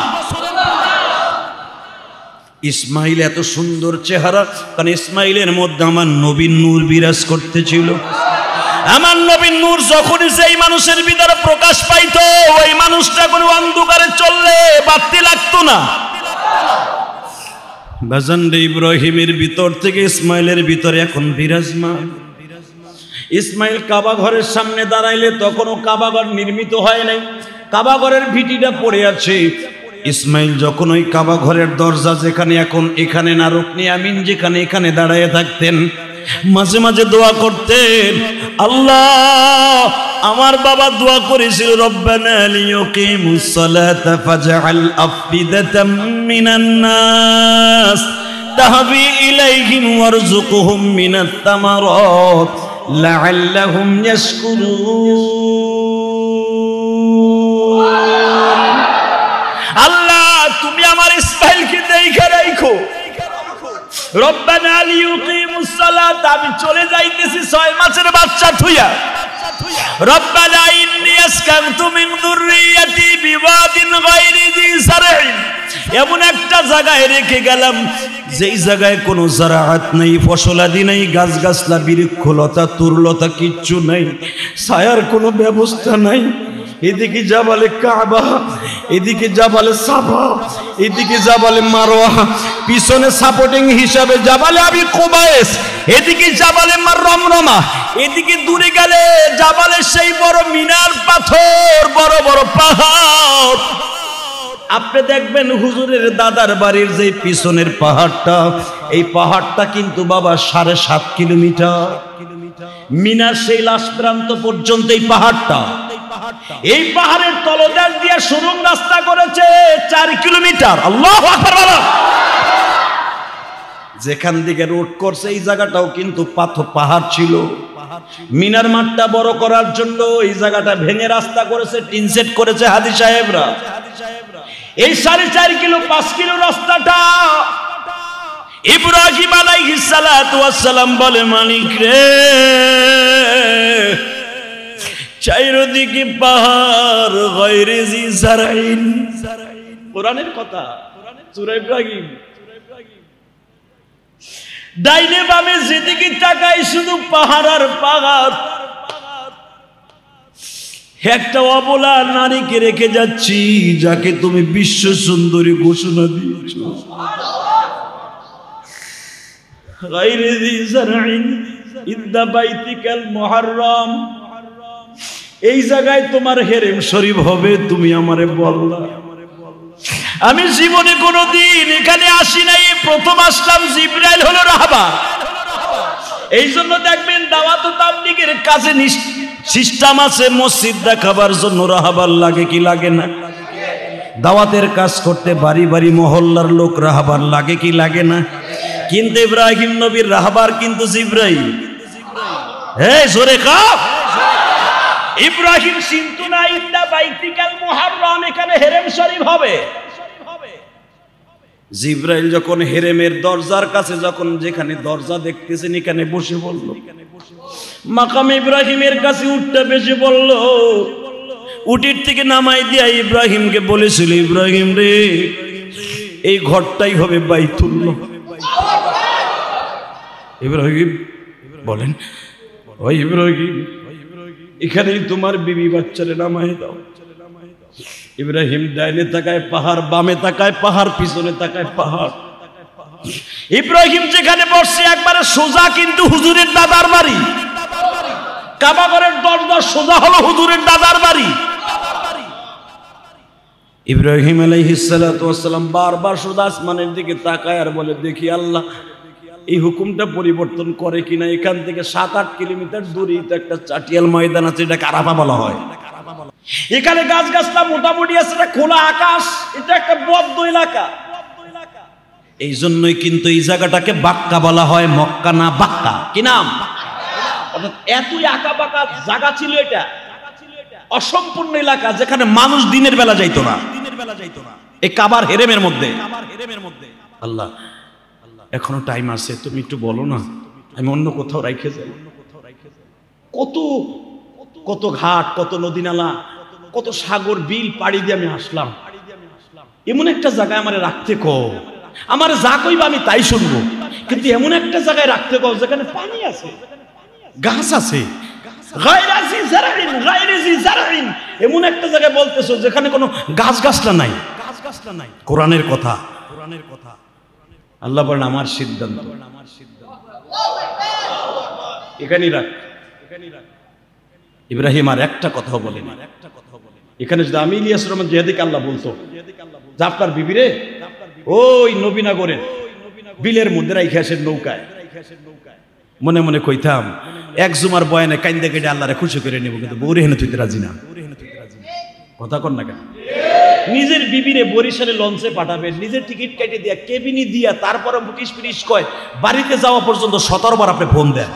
ইসমাইল এত সুন্দর চেহারা, কারণ ইসমাইলের মধ্যে আমার নবীর নূর বিরাজ করতেছিল। আমার নবীর নূর যখনই সেই মানুষের ভিতরে প্রকাশ পাইতো ওই মানুষটা কোনো অন্ধকারে চললে বাতি লাগতো না। বাজানরে ইব্রাহিমের ভিতর থেকে ইসমাইলের ভিতরে এখন বিরাজমান। ইসমাইল কাবা ঘরের সামনে দাঁড়াইলে তখনও কাবা ঘর নির্মিত হয় নাই, কাবা ঘরের ভিটিটা পড়ে আছে। ইসমাইল যখন ওই কাবা ঘরের দরজা যেখানে এখন এখানে না, রুকনি আমিন যেখানে এখানে দাঁড়ায় থাকতেন, মাঝে মাঝে দোয়া করতেন। আল্লাহ আমার বাবা দোয়া করেছিল, রব্বানা লিয়ুকিমুস সালাতা ফাজআল আফিদাতাম মিনান নাস তাহবি ইলাইহিম ওয়ারযুকহুম মিনাত তামারাত লাআল্লাহুম ইয়াশকুরুন। আল্লাহ তুমি আমার ইসমাইলকে দেখে রাখো, রব্বানা লিয়ুকিমুস সালাত, আমি চলে যাইতেছি 6 মাসের বাচ্চা থুইয়া, রব্বানা ইন্নী আসকানতু মিন যুররিয়াতি বিওয়াদিন গায়রি যি সারঈন, এমন একটা জায়গায় রেখে গেলাম যেই জায়গায় কোনো জারাআত নাই, ফসলাদি নাই, গাছগাছলা বৃক্ষলতা তুরলতা কিচ্ছু নাই, ছায়ার কোনো ব্যবস্থা নাই। এদিকে জাবালে কাবা, এদিকে জাবালে সাফা, এদিকে জাবালে মারওয়া, পিছনে সাপোর্টিং হিসাবে জাবালে আবি কুবাইস, এদিকে জাবালে রমরমা, এদিকে দূরে গেলে জাবালে সেই বড় মিনার পাথর, বড় বড় পাহাড়। আপনি দেখবেন হুজুরের দাদার বাড়ির যে পিছনের পাহাড়টা, এই পাহাড়টা কিন্তু বাবা 7.5 কিলোমিটার, মিনার সেই লাশ প্রান্ত পর্যন্ত এই পাহাড়টা। এই পাহাড়ের তলদেশ দিয়ে সুড়ঙ্গ রাস্তা করেছে 4 কিলোমিটার। আল্লাহু আকবার বলো। যেখান থেকে রোড করছে এই জায়গাটাও কিন্তু পাহাড় ছিল। মিনার মাঠটা বড় করার জন্য এই জায়গাটা ভেঙে রাস্তা করেছে, টিন সেট করেছে হাজী সাহেবরা। এই 4.5 কিলো 5 কিলো রাস্তাটা ইব্রাহিম আলাইহিস সালাতু ওয়াস সালাম বলে, মালিক রে চারিদিকে পাহাড়, গায়রি জি সারঈন, কোরআনের কথা, সূরা ইব্রাহিম। ডাইনে বামে যেদিকে তাকাই শুধু পাহাড় আর পাহাড়। একটা অবলা নারীকে রেখে যাচ্ছি যাকে তুমি বিশ্ব সুন্দরী ঘোষণা দিয়েছ। গায়রি জি সারঈন ইনদা বাইতিকাল মুহাররম, এই জায়গায় তোমার হেরেম শরীফ হবে, তুমি আমারে বললা। আমি জীবনে কোনোদিন এখানে আসি নাই, প্রথম আসলাম, জিবরাইল হলো রাহবার। এই জন্য দেখবেন দাওয়াত ও তাবলীগের কাছে সিস্টেম আছে, মসজিদ দেখাবার জন্য রাহবার লাগে কি লাগে না? দাওয়াতের কাজ করতে বাড়ি বাড়ি মহল্লার লোক রাহবার লাগে কি লাগে না? কিন্তু ইব্রাহিম নবীর রাহবার কিন্তু জিবরাইল। এই জোরে কাফ। ইব্রাহিম চিন্তা না ইন্না বাইতিকাল মুহাররম, এখানে হেরেম শরীফ হবে। জিবরাইল যখন হেরেমের দরজার কাছে, যখন যেখানে দরজা দেখতেছেন এখানে বসে বলল, মাকাম ইব্রাহিমের কাছে উঠতে বেশি বলল, উটির থেকে নামাই দিয়া ইব্রাহিমকে বলেছিল, ইব্রাহিম রে, এই ঘরটাই হবে বাইতুল্লাহ। ইব্রাহিম বলেন, ওই ইব্রাহিম, এখানেই তোমার বিবি বাচ্চারে নামাই দাও। ইব্রাহিম ডাইনে তাকায় পাহাড়, বামে তাকায় পাহাড়, পিছনে তাকায় পাহাড়। ইব্রাহিম যেখানে বসছে একবারে সোজা কিন্তু হুজুরের দাদার বাড়ি। কাবা ঘরের দরজা সোজা হলো হুজুরের দাদার বাড়ি। ইব্রাহিম আলাইহিস সালাতু ওয়াস সালাম বারবার সোজা আসমানের দিকে তাকায় আর বলে, দেখি আল্লাহ এই হুকুমটা পরিবর্তন করে কিনা। এখান থেকে 7-8 কিলোমিটার দূরে একটা চাটিয়াল ময়দান আছে, এটাকে আরাফা বলা হয়। এখানে গাছ গাছলা মোটামুটি আছে, এটা খোলা আকাশ, এটা একটা বদ্ধ এলাকা। এই জন্যই কিন্তু এই জায়গাটাকে বাক্কা বলা হয়, মক্কা না বাক্কা। কি নাম? অর্থাৎ এতই আঁকা বাঁকা জায়গা ছিল, এটা অসম্পূর্ণ এলাকা, যেখানে মানুষ দিনের বেলা যাইতো না। এই কাবার হেরেমের মধ্যে। আল্লাহ, এখনো টাইম আছে, তুমি একটু বলো না, আমি অন্য কোথাও রাইখে যাই। কত কত ঘাট, কত নদী নালা, কত সাগর বিল পাড়ি দিয়ে আমি আসলাম। এমন একটা জায়গায় আমারে রাখতে কও, আমার যা কইবা আমি তাই শুনবো, কিন্তু এমন একটা জায়গায় রাখতে কও যেখানে পানি আছে, গাছ আছে, এমন একটা জায়গায় বলতেছো যেখানে কোনো গাছ গাছলা নাই। কোরআনের কথা। আল্লাহ বলেন, আমার সিদ্ধান্ত এখানেই রাখ। ইব্রাহিম আর একটা কথা বলেন, এখানে যদি আমি ইলিয়াস রহমান জিহাদিকে আল্লাহ বলতো যে আপনার বিবিরে ওই নবীনগরের বিলের মধ্যে রাইখে আসেন নৌকায়, মনে মনে কইতাম এক জুমার বয়ানে কাইন্দা কেটে আল্লাহরে খুশি করে নেব, কিন্তু বউরে হেনে তুইতে রাজি না। কথা কর না কেন? নিজের বিবিরে বরিশালে লঞ্চে পাঠাবেন, নিজের টিকিট কেটে দিয়া কেবিনি দিয়া, তারপরে মুটিশ পিটিশ কয় বাড়িতে যাওয়া পর্যন্ত 17 বার আপনি ফোন দেন।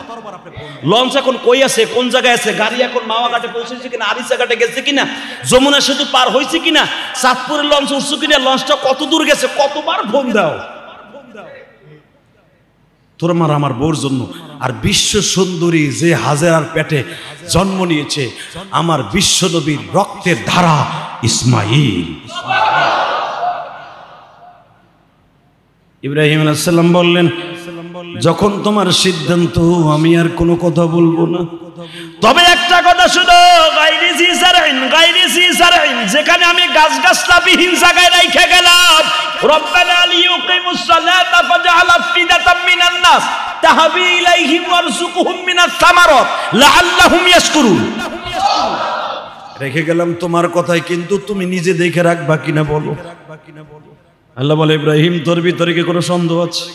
লঞ্চ এখন কই আছে, কোন জায়গায় আছে, গাড়ি এখন মাওয়াঘাটে পৌঁছেছে কিনা, আরিসা ঘাটে গেছে কিনা, যমুনা সেতু পার হয়েছে কিনা, চাঁদপুরের লঞ্চ উঠছে কিনা, লঞ্চটা কত দূর গেছে, কতবার ফোন দাও তোমার আমার বউর জন্য। আর বিশ্ব সুন্দরী যে হাজেরার পেটে জন্ম নিয়েছে, আমার বিশ্ব নবীর রক্তের ধারা ইসমাইল। ইব্রাহিম আলাইহিস সালাম বললেন, যখন তোমার সিদ্ধান্ত, আমি আর কোনো কথা বলবো না, তবে একটা কথা শুনো, যেখানে আমি গাছ গাছলা বিহীন জায়গায় রাইখে গেলাম, রব্বানা লিইয়ুকিমুস সালাতা ফাজআল আফিদাতাম মিনান নাস তাহবি ইলাইহিম ওয়ারযুকহুম মিনাস সামারাত লাআল্লাহুম ইয়াশকুরুন। রেখে গেলাম তোমার কথাই, কিন্তু তুমি নিজে দেখে রাখবা কিনা বলো। আল্লাহ বলে, ইব্রাহিম তোর ভিতরে কি কোনো সন্দেহ আছে?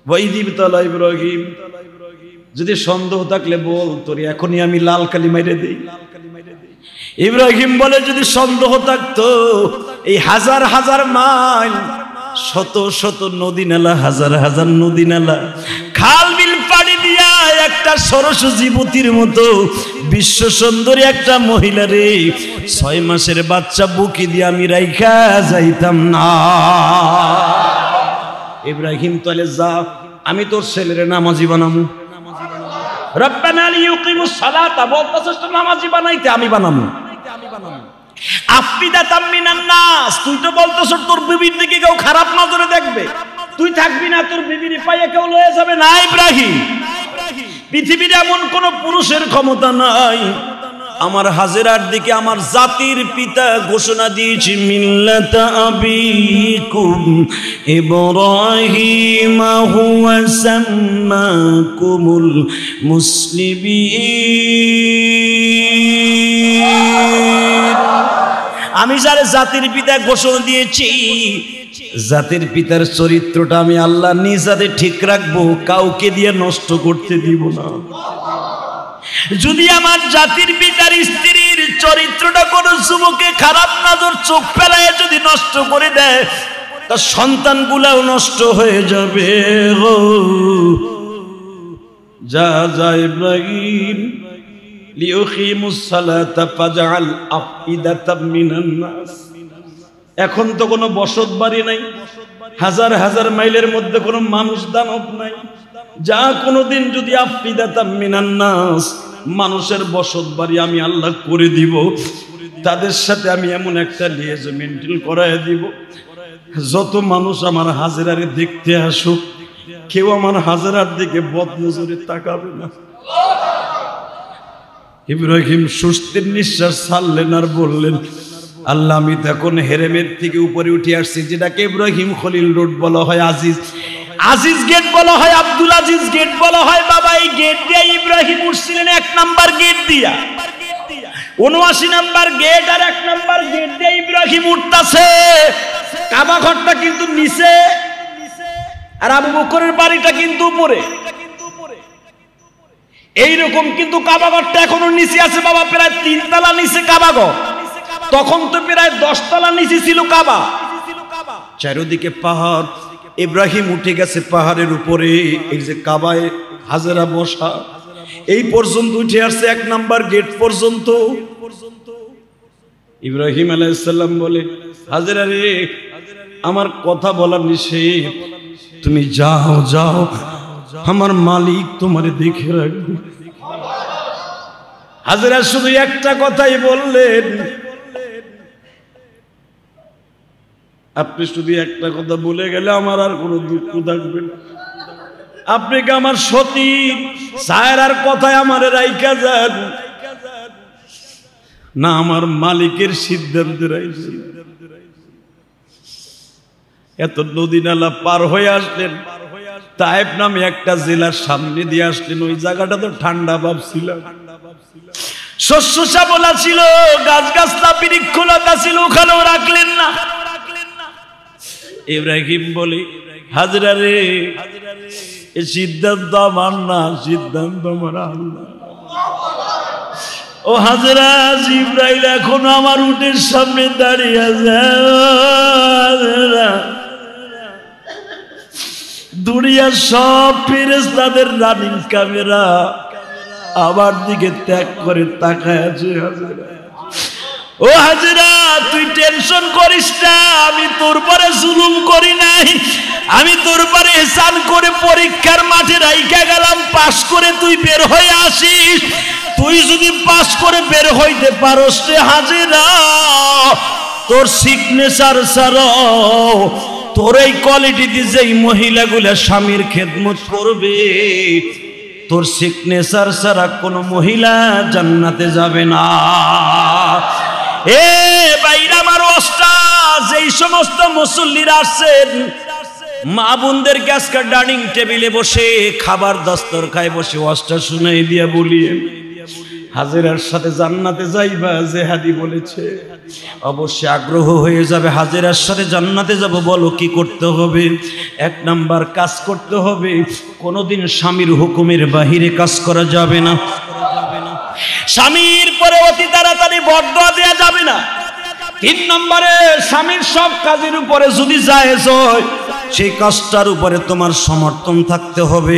ওয়াইদিবতালা ইব্রাহিম, যদি সন্দেহ থাকলে বল, তোর এখনই আমি লাল কালি মাইরে দেই। ইব্রাহিম বলে, যদি সন্দেহ থাকতো, এই হাজার হাজার মাইল, শত শত নদী নালা, হাজার হাজার নদী নালা, খাল বিল পাড়ি দিয়া একটা সরস জীবতীর মতো বিশ্ব সুন্দরী একটা মহিলা রে 6 মাসের বাচ্চা বুকি দিয়ে আমি রাইখা যাইতাম না। ইব্রাহিম তাহলে যা, আমি তোর ছেলেরে নামাজি বানামু। রব্বানা লিইয়ুকিমুস সালাতা বলতাছস তো নামাজি বানাইতে, আমি বানামু। আফিদাতাম মিনান নাস, তুই তো বলতেছ তোর বিবির দিকে কেউ খারাপ নজরে দেখবে, তুই থাকবি না, তোর বিবির পায়ে কেউ লয়ে যাবে না। ইব্রাহিম, পৃথিবীর এমন কোন পুরুষের ক্ষমতা নাই। আমার হাজেরার দিকে আমার জাতির পিতা ঘোষণা দিয়েছি, মিল্লাতা আবিকুম ইব্রাহিম হুয়া সাম্মাকুমুল মুসলিমিন। আমি যার জাতির পিতা ঘোষণা দিয়েছি, জাতির পিতার চরিত্রটা আমি আল্লাহ নিজাতে ঠিক রাখবো, কাউকে দিয়ে নষ্ট করতে দিব না। যদি আমার জাতির পিতার স্ত্রীর চরিত্রটা কোনো যুবকে খারাপ নজর চোখ ফেলায় যদি নষ্ট করে দেয়, তার সন্তানগুলাও নষ্ট হয়ে যাবে। যা যা ইব্রাহিম লিউকিমুস সালাতা ফাজআল আফইদাতাম মিনান নাস। এখন তো কোনো বসত বাড়ি নাই, হাজার হাজার মাইলের মধ্যে কোনো মানুষ দানব নাই। যা কোনোদিন যদি আফইদাতাম মিনান নাস, মানুষের বসত বাড়ি আমি আল্লাহ করে দিব, তাদের সাথে আমি এমন একটা লিয়েজ মেনটেন করায় দিব, যত মানুষ আমার হাজেরারে দেখতে আসুক, কেউ আমার হাজেরার দিকে বদনজরে তাকাবে না। ইব্রাহিম সুস্থির নিঃশ্বাস ছাড়লেন আর বললেন, আল্লাহ আমি তো এখন হেরেমের থেকে উপরে উঠে আসছি, যেটাকে ইব্রাহিম খলিল রোড বলা হয়, আজিজ গেট বলা হয়, আব্দুল আজিজ গেট বলা হয়। বাবা এই গেট দিয়ে ইব্রাহিম উঠছিলেন 1 নাম্বার গেট দিয়া, 79 নাম্বার গেট আর 1 নাম্বার গেট দিয়ে ইব্রাহিম উঠতাছে। কাবা ঘরটা কিন্তু নিচে আর আবু বকরের বাড়িটা কিন্তু উপরে। এইরকম কিন্তু কাবা ঘরটা এখনো নিচে আছে বাবা, প্রায় 3 তলা নিচে কাবা ঘর। তখন তো প্রায় 10 তলা নিচে ছিল কাবা। চারিদিকে পাহাড়, ইব্রাহিম উঠে গেছে পাহাড়ের উপরে। এই যে কাবায় হাজেরা বসা, এই পর্যন্ত উঠে আসছে 1 নাম্বার গেট পর্যন্ত। ইব্রাহিম আলাইহিস সালাম বলে, হাজেরা রে, আমার কথা বলার নিষেধ, তুমি যাও যাও, আমার মালিক তোমারে দেখে রাখবে। হাজেরা শুধু একটা কথাই বললেন, আপনি শুধু একটা কথা বলে গেলে আমার আর কোনো দুঃখ থাকবে না। আপনি কি আমার সতী সায়রার কথায় আমার রাইখা যান না আমার মালিকের সিদ্ধান্তে রাইছেন? এত নদী নালা পার হয়ে আসলেন, তায়েফ নামে একটা জেলার সামনে দিয়ে আসলেন। ওই জায়গাটা তো ঠান্ডা ভাবছিল, শস্য শ্যামলা ছিল, গাছ গাছলা বৃক্ষলতা ছিল, ওখানেও রাখলেন না। ইব্রাহিম বলে, হাজরা রে, এই সিদ্ধান্ত আমার না, সিদ্ধান্ত আমার আল্লাহ। ও হাজরা, জিবরাইল এখন আমার উটের সামনে দাঁড়িয়ে আছে। দুনিয়ার সব ফেরেশতাদের রানিং ক্যামেরা আমার দিকে ত্যাগ করে তাকায় আছে। ও হাজরা, তুই টেনশন করিস না, আমি তোর পরে জুলুম করি নাই, আমি তোর পরে এহসান করে পরীক্ষার মাঠে রাইখা গেলাম, পাশ করে তুই বের হয়ে আসিস। তুই যদি পাশ করে বের হইতে পারস রে হাজরা, তোর সিগনেচার ছাড়াও তোর এই কোয়ালিটিতে যেই মহিলাগুলা স্বামীর খেদমত করবে, তোর সিগনেচার ছাড়া কোনো মহিলা জান্নাতে যাবে না। এ বাইরা আমার ওস্তা, যেই সমস্ত মুসল্লিরা আসছেন, মা বোনদেরকে আজকে ডাইনিং টেবিলে বসে খাবার দস্তরখায় বসে ওয়াজটা শুনাই দিয়া বলিয়ে, হাজেরার সাথে জান্নাতে যাইবা জেহাদি বলেছে, অবশ্যই আগ্রহ হয়ে যাবে। হাজেরার সাথে জান্নাতে যাব, বলো কি করতে হবে? 1 নাম্বার কাজ করতে হবে, কোনোদিন স্বামীর হুকুমের বাহিরে কাজ করা যাবে না। স্বামীর পরে অতি তাড়াতাড়ি বরদোয়া দেয়া যাবে না। 3 নম্বরে, স্বামীর সব কাজের উপরে যদি জায়েজ হয়, সেই কাজটার উপরে তোমার সমর্থন থাকতে হবে,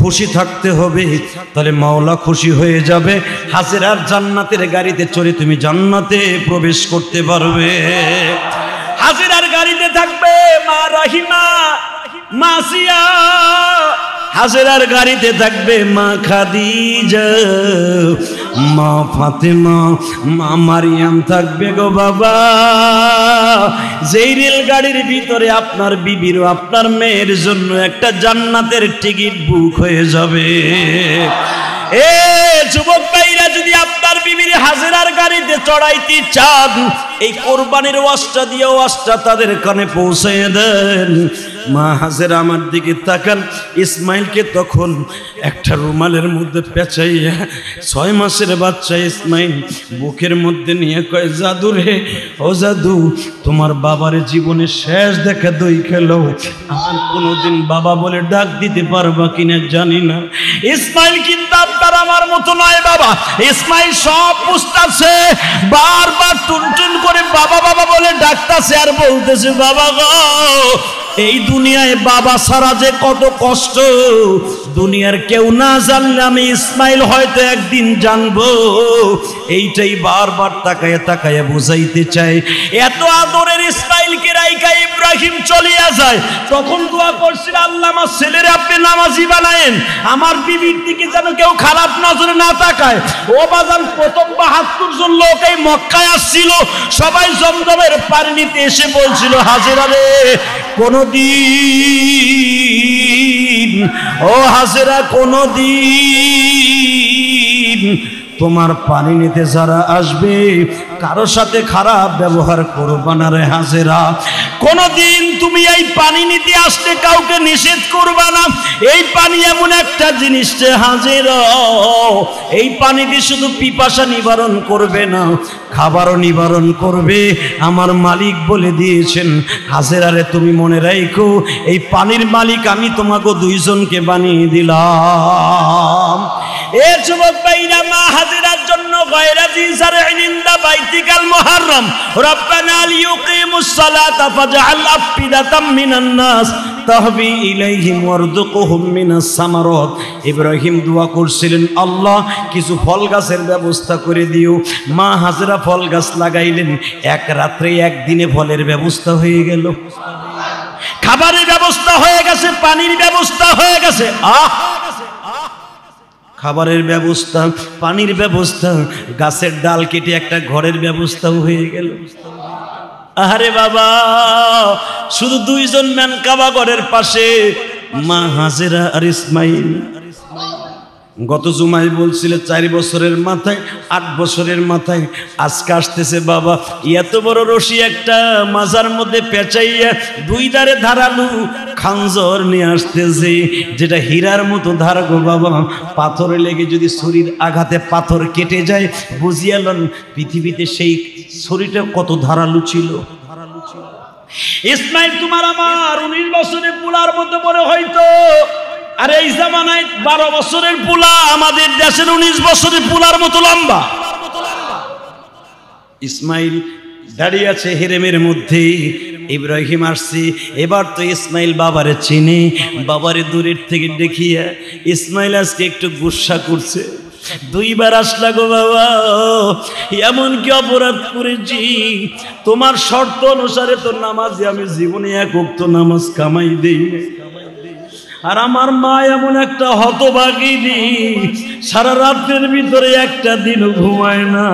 খুশি থাকতে হবে, তাহলে মাওলা খুশি হয়ে যাবে। হাজেরার জান্নাতের গাড়িতে চড়ে তুমি জান্নাতে প্রবেশ করতে পারবে। হাজেরার গাড়িতে থাকবে মা রাহিমা, মা সিয়া, হাজেরার গাড়িতে থাকবে মা খাদিজা, মা ফাতেমা, মা মারিয়াম থাকবে গো বাবা। যেই রেলগাড়ির ভিতরে আপনার বিবির ও আপনার মেয়ের জন্য একটা জান্নাতের টিকিট বুক হয়ে যাবে। এ যুবক ভাইরা, যদি আপনার বিবির হাজেরার গাড়িতে চড়াইতে চান, এই কোরবানির ওয়াজটা দিয়ে ওয়াজটা তাদের কানে পৌঁছে দেন। মা হাজেরা আমার দিকে তাকান। ইসমাইলকে তখন একটা রুমালের মধ্যে পেঁচাইয়া 6 মাসের বাচ্চা ইসমাইল বুকের মধ্যে নিয়ে কয়, জাদু রে, ও জাদু, তোমার বাবার জীবনে শেষ দেখা দই খেলো, আর কোনোদিন বাবা বলে ডাক দিতে পারবা কিনা জানি না। ইসমাইল কিন্তু আপনার আমার মতো নয় বাবা। বাবা। ইসমাইল সব বুঝতাছে, বারবার টুনটুন করে বাবা বাবা বলে ডাকতাছে আর বলতেছে, বাবা গো, এই দুনিয়ায় বাবা ছাড়া যে কত কষ্ট, দুনিয়ার কেউ না জানলে আমি ইসমাইল হয়তো একদিন জানবো। এইটাই বারবার তাকায় তাকায় বুঝাইতে চাই। এত আদরের ইসমাইলকে রাইকা ইব্রাহিম চলিয়া যায়। তখন দোয়া করছিল, আল্লাহ আমার ছেলেরে আপনি নামাজি বানায়েন, আমার বিবির দিকে যেন কেউ খারাপ নজরে না তাকায়। ও বাজান, প্রথম ৭২ জন লোক এই মক্কায় আসছিল, সবাই জমজমের পানি নিতে এসে বলছিল, হাজেরা রে, কোনদিন ও হাজেরা, কোনদিন তোমার পানি নিতে যারা আসবে কারো সাথে খারাপ ব্যবহার করবা না রে হাজেরা। কোনদিন তুমি এই পানি নিতে আসলে কাউকে নিষেধ করবা না। এই পানি এমন একটা জিনিস যে হাজেরা, এই পানি দিয়ে শুধু পিপাসা নিবারণ করবে না, খাবারও নিবারণ করবে। আমার মালিক বলে দিয়েছেন, হাজেরা রে তুমি মনে রাখো, এই পানির মালিক আমি তোমাকে দুইজনকে বানিয়ে দিলাম। এ যুবক ভাইরা, মা হাজিরার জন্য গায়রা জিসারইন ইনদা বাইতিকাল মুহাররম রব্বানা লিয়ুকিমুস সালাতা ফাজআল আফিদাতাম মিনান নাস তাহবি ইলাইহিম ওয়ারযুকহুম মিনাস সামারাত। ইব্রাহিম দোয়া করছিলেন, আল্লাহ কিছু ফল গাছের ব্যবস্থা করে দিও। মা হাজরা ফল গাছ লাগাইলেন, এক রাত্রে একদিনে ফলের ব্যবস্থা হয়ে গেল, খাবারের ব্যবস্থা হয়ে গেছে, পানির ব্যবস্থা হয়ে গেছে। খাবারের ব্যবস্থা, পানির ব্যবস্থা, গাছের ডাল কেটে একটা ঘরের ব্যবস্থাও হয়ে গেল। আরে বাবা, শুধু দুইজন মেনকাবা ঘরের পাশে, মা হাজেরা আর ইসমাইল। গত জুমায় বলছিল 4 বছরের মাথায়, 8 বছরের মাথায়, আজকে আসতেছে বাবা এত বড় রশি একটা মাজার মধ্যে পেঁচাইয়া 2 ধারে ধারালু খাঞ্জর নিয়ে আসতেছে, যেটা হীরার মতো ধার গো বাবা। পাথরে লেগে যদি ছুরির আঘাতে পাথর কেটে যায়, বুঝিয়ালেন পৃথিবীতে সেই ছুরিটা কত ধারালু ছিল। ইসমাইল তোমার আমার 19 বছরের পুলার মতো বড় হয়তো, আর এই জামানায় 12 বছরের পুলা আমাদের দেশের 19 বছরের পুলার মতো লম্বা। ইসমাইল দাঁড়িয়ে আছে হেরেমের মধ্যে, ইব্রাহিম আসছে। এবার তো ইসমাইল বাবারে চিনে, বাবারে দূরের থেকে দেখিয়া ইসমাইল আজকে একটু গুসা করছে। 2 বার আসলা গো বাবা, এমন কি অপরাধ করেছি? তোমার শর্ত অনুসারে তো নামাজে আমি জীবনে 1 ওয়াক্ত নামাজ কামাই দেই, আর আমার মা এমন একটা হতভাগিনী, সারা রাতের ভিতরে একটা দিনও ঘুমায় না।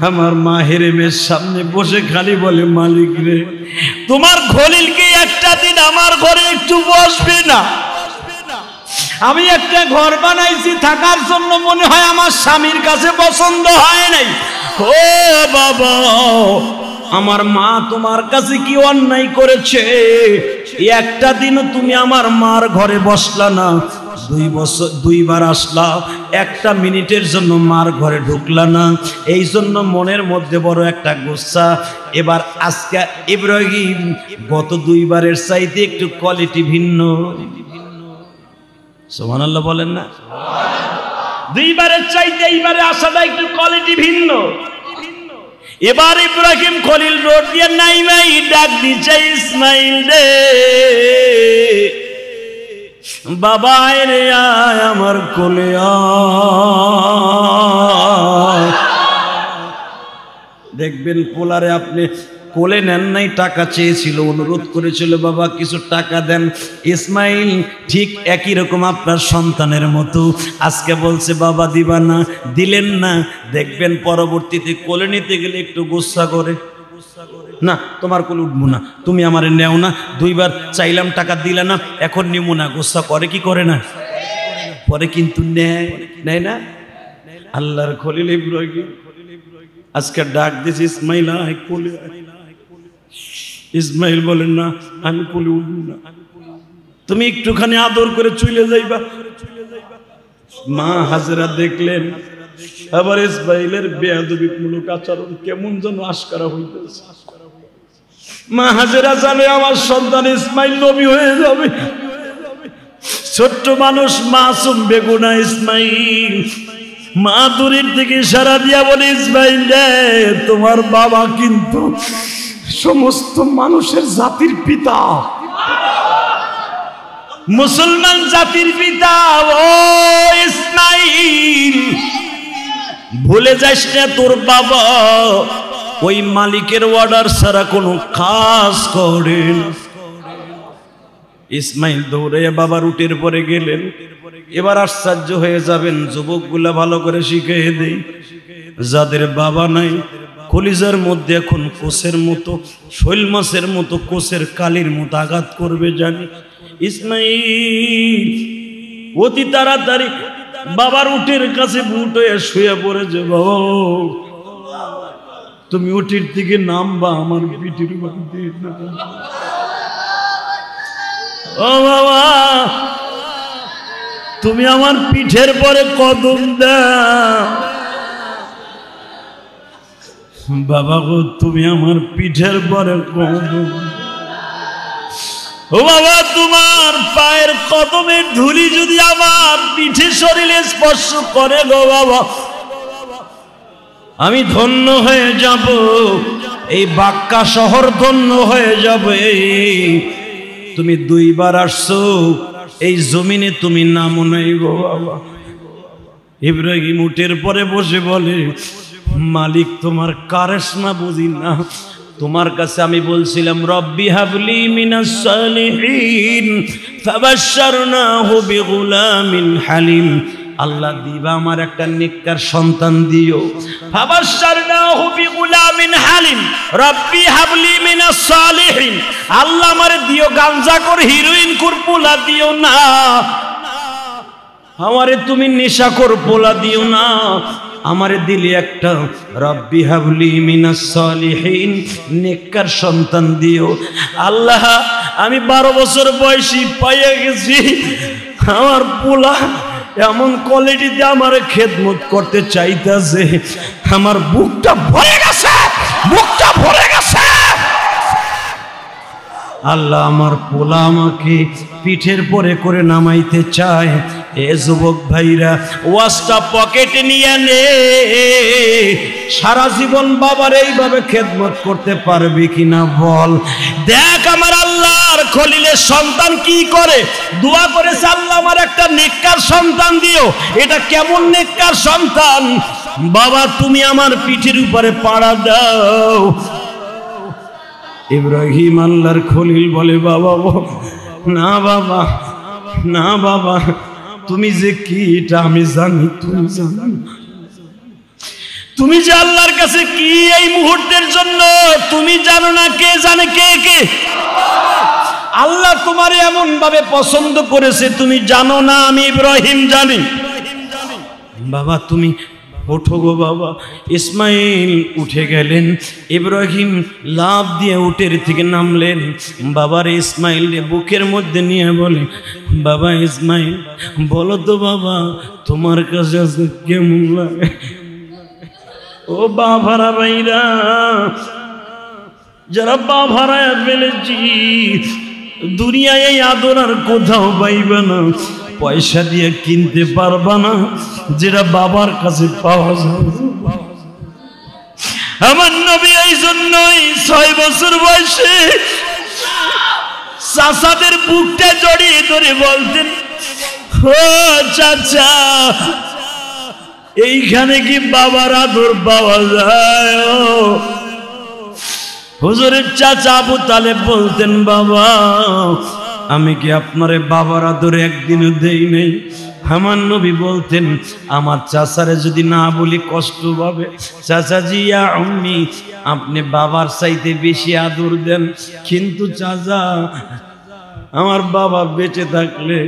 আমার মা হেরেমের সামনে বসে খালি বলে, মালিক রে, তোমার খলিলকে একটা দিন আমার ঘরে একটু বসবে না? আমি একটা ঘর বানাইছি থাকার জন্য, মনে হয় আমার স্বামীর কাছে পছন্দ হয় নাই। ও বাবা, আমার মা তোমার কাছে কি অন্যায় করেছে? একটা দিনও তুমি আমার মার ঘরে বসলা না। 2 বার আসলা, 1 মিনিটের জন্য মার ঘরে ঢুকলা না। এই জন্য মনের মধ্যে বড় একটা গুসা। এবার আজকে ইব্রাহিম গত 2 বারের চাইতে একটু কোয়ালিটি ভিন্ন। সুবহানাল্লাহ বলেন না? 2 বারের চাইতে এইবারে আসাটা একটু কোয়ালিটি ভিন্ন। এবার ইব্রাহিম খলিল রোড দিয়ে নাইমাই ডাক দিচ্ছে, ইসমাইল রে বাবা, আয় রে আয় আমার কোলে আয়। দেখবেন পোলারে আপনি কোলে নেন নাই, টাকা চেয়েছিল, অনুরোধ করেছিল, বাবা কিছু টাকা দেন। ইসমাইল ঠিক একই রকম আপনার সন্তানের মতো, আজকে বলছে বাবা দিবা না, দিলেন না। দেখবেন পরবর্তীতে কোলে নিতে গেলে একটু গুসা করে, না তোমার কোলে উঠবো না, তুমি আমারে নেও না, 2 বার চাইলাম টাকা দিলে না, এখন নিবো না। গুসা করে কি করে না? পরে কিন্তু নেয় না। আল্লাহর খলিল ইব্রাহিম আজকে ডাক দিয়েছে, ইসমাইল আয় কোলে। ইসমাইল বলেন, না আমি কোলে উঠবো না, তুমি একটুখানি আদর করে চলে যাইবা। মা হাজেরা দেখলেন আবার ইসমাইলের বেয়াদবিমূলক আচরণ কেমন যেন আশকারা হইতেছে। মা হাজেরা জানে আমার সন্তান ইসমাইল নবী হয়ে যাবে। ছোট্ট মানুষ, মাসুম বেগুনা ইসমাইল মা দূরের থেকে ইশারা দিয়া বলে, ইসমাইল রে, তোমার বাবা কিন্তু সমস্ত মানুষের জাতির পিতা, মুসলমান জাতির পিতা। ও ইসমাইল, ভুলে যাস না তোর বাবা ওই মালিকের অর্ডার ছাড়া কোনো কাজ করে না। ইসমাইল দৌড়ে বাবার উটের পরে গেলেন। এবার আশ্চর্য হয়ে যাবেন, যুবকগুলা ভালো করে শিখিয়ে দেই, যাদের বাবা নাই কলিজার মধ্যে এখন কোষের মতো, শৈল মাছের মতো, কোষের কালির মতো আঘাত করবে জানি। ইসমাইল অতি তাড়াতাড়ি বাবার উটের কাছে বুট হয়ে শুয়ে পড়েছে। বাবা, তুমি উটের দিকে নামবা, আমার পিঠের উপর দিয়ে নামবা। ও বাবা, তুমি আমার পিঠের পরে কদম দাও। বাবা গো, তুমি আমার পিঠের পরে কদম। ও বাবা, তোমার পায়ের কদমের ধুলি যদি আমার পিঠে শরীরে স্পর্শ করে গো বাবা, আমি ধন্য হয়ে যাব, এই বাক্কা শহর ধন্য হয়ে যাবে। তুমি দুইবার আসছো, এই জমিনে তুমি নামও নাই গো বাবা। ইব্রাহিম উটের পরে বসে বলে, মালিক তোমার কারিশমা বুঝি না, তোমার কাছে আমি বলছিলাম রব্বি হাবলি মিনাস সালিহিন ফাবাশশারনাহু বিগুলামিন হালিম, আল্লাহ দিবা আমার একটা নেককার সন্তান দিও। ফাবাশশারনাহু বিগুলামিন হালিম রব্বি হাবলি মিনাস সালিহিন, আল্লাহ আমারে দিও গাঞ্জা কর হিরোইন কর পোলা দিও না, আমারে তুমি নেশাখোর পোলা দিও না, আমারে দিলে একটা রব্বি হাবলি মিনাস সালিহিন নেককার সন্তান দিও। আল্লাহ, আমি 12 বছর বয়সী পাইয়া গেছি, আমার পোলা এমন কোয়ালিটিতে আমার খেদমত করতে চাইতেছে, আমার বুকটা ভরে গেছে, বুকটা ভরে গেছে। আল্লাহ, আমার পোলা আমাকে পিঠের পরে করে নামাইতে চায়। এ যুবক ভাইরা, ওয়াজটা পকেটে নিয়ে নে, সারা জীবন বাবার এইভাবে খেদমত করতে পারবি কিনা বল। দেখ আমার আল্লাহর খলিলের সন্তান কি করে, দোয়া করেছে, আল্লাহ আমার একটা নেককার সন্তান দিও। এটা কেমন নেককার সন্তান? বাবা, তুমি আমার পিঠের উপরে পাড়া দাও। ইব্রাহিম আল্লাহর খলিল বলে, বাবা না, বাবা না, বাবা তুমি যে কি এটা আমি জানি, তুমি জানো, তুমি যে আল্লাহর কাছে কি এই মুহূর্তের জন্য তুমি জানো না, কে জানে? কে কে? আল্লাহ তোমারে এমন ভাবে পছন্দ করেছে তুমি জানো না, আমি ইব্রাহিম জানি। বাবা তুমি ওঠো গো বাবা। ইসমাইল উঠে গেলেন, ইব্রাহিম লাফ দিয়ে উটের থেকে নামলেন। বাবার ইসমাইল বুকের মধ্যে নিয়ে বলে, বাবা ইসমাইল বলো তো বাবা, তোমার কাছে কেমন লাগে? ও বাবারা ভাইরা, যারা বাবারা ফেলেছি, দুনিয়ায় এই আদর আর কোথাও পাইবে না, পয়সা দিয়ে কিনতে পারবা না, যেটা বাবার কাছে পাওয়া যায়। আমার নবী এই জন্যই 6 বছর বয়সে চাচাদের বুকটা জড়িয়ে ধরে বলতেন, ও চাচা, এইখানে কি বাবার আদর পাওয়া যায়? হুজুরের চাচা আবু তালেব বলতেন, বাবা আমি কি আপনারে বাবার আদরে একদিনও দেই নাই? আমার নবী বলতেন, আমার চাচারে যদি না বলি কষ্ট পাবে, চাচাজি ইয়া আম্মি, আপনি বাবার চাইতে বেশি আদর দেন, কিন্তু চাচা আমার বাবা বেঁচে থাকলে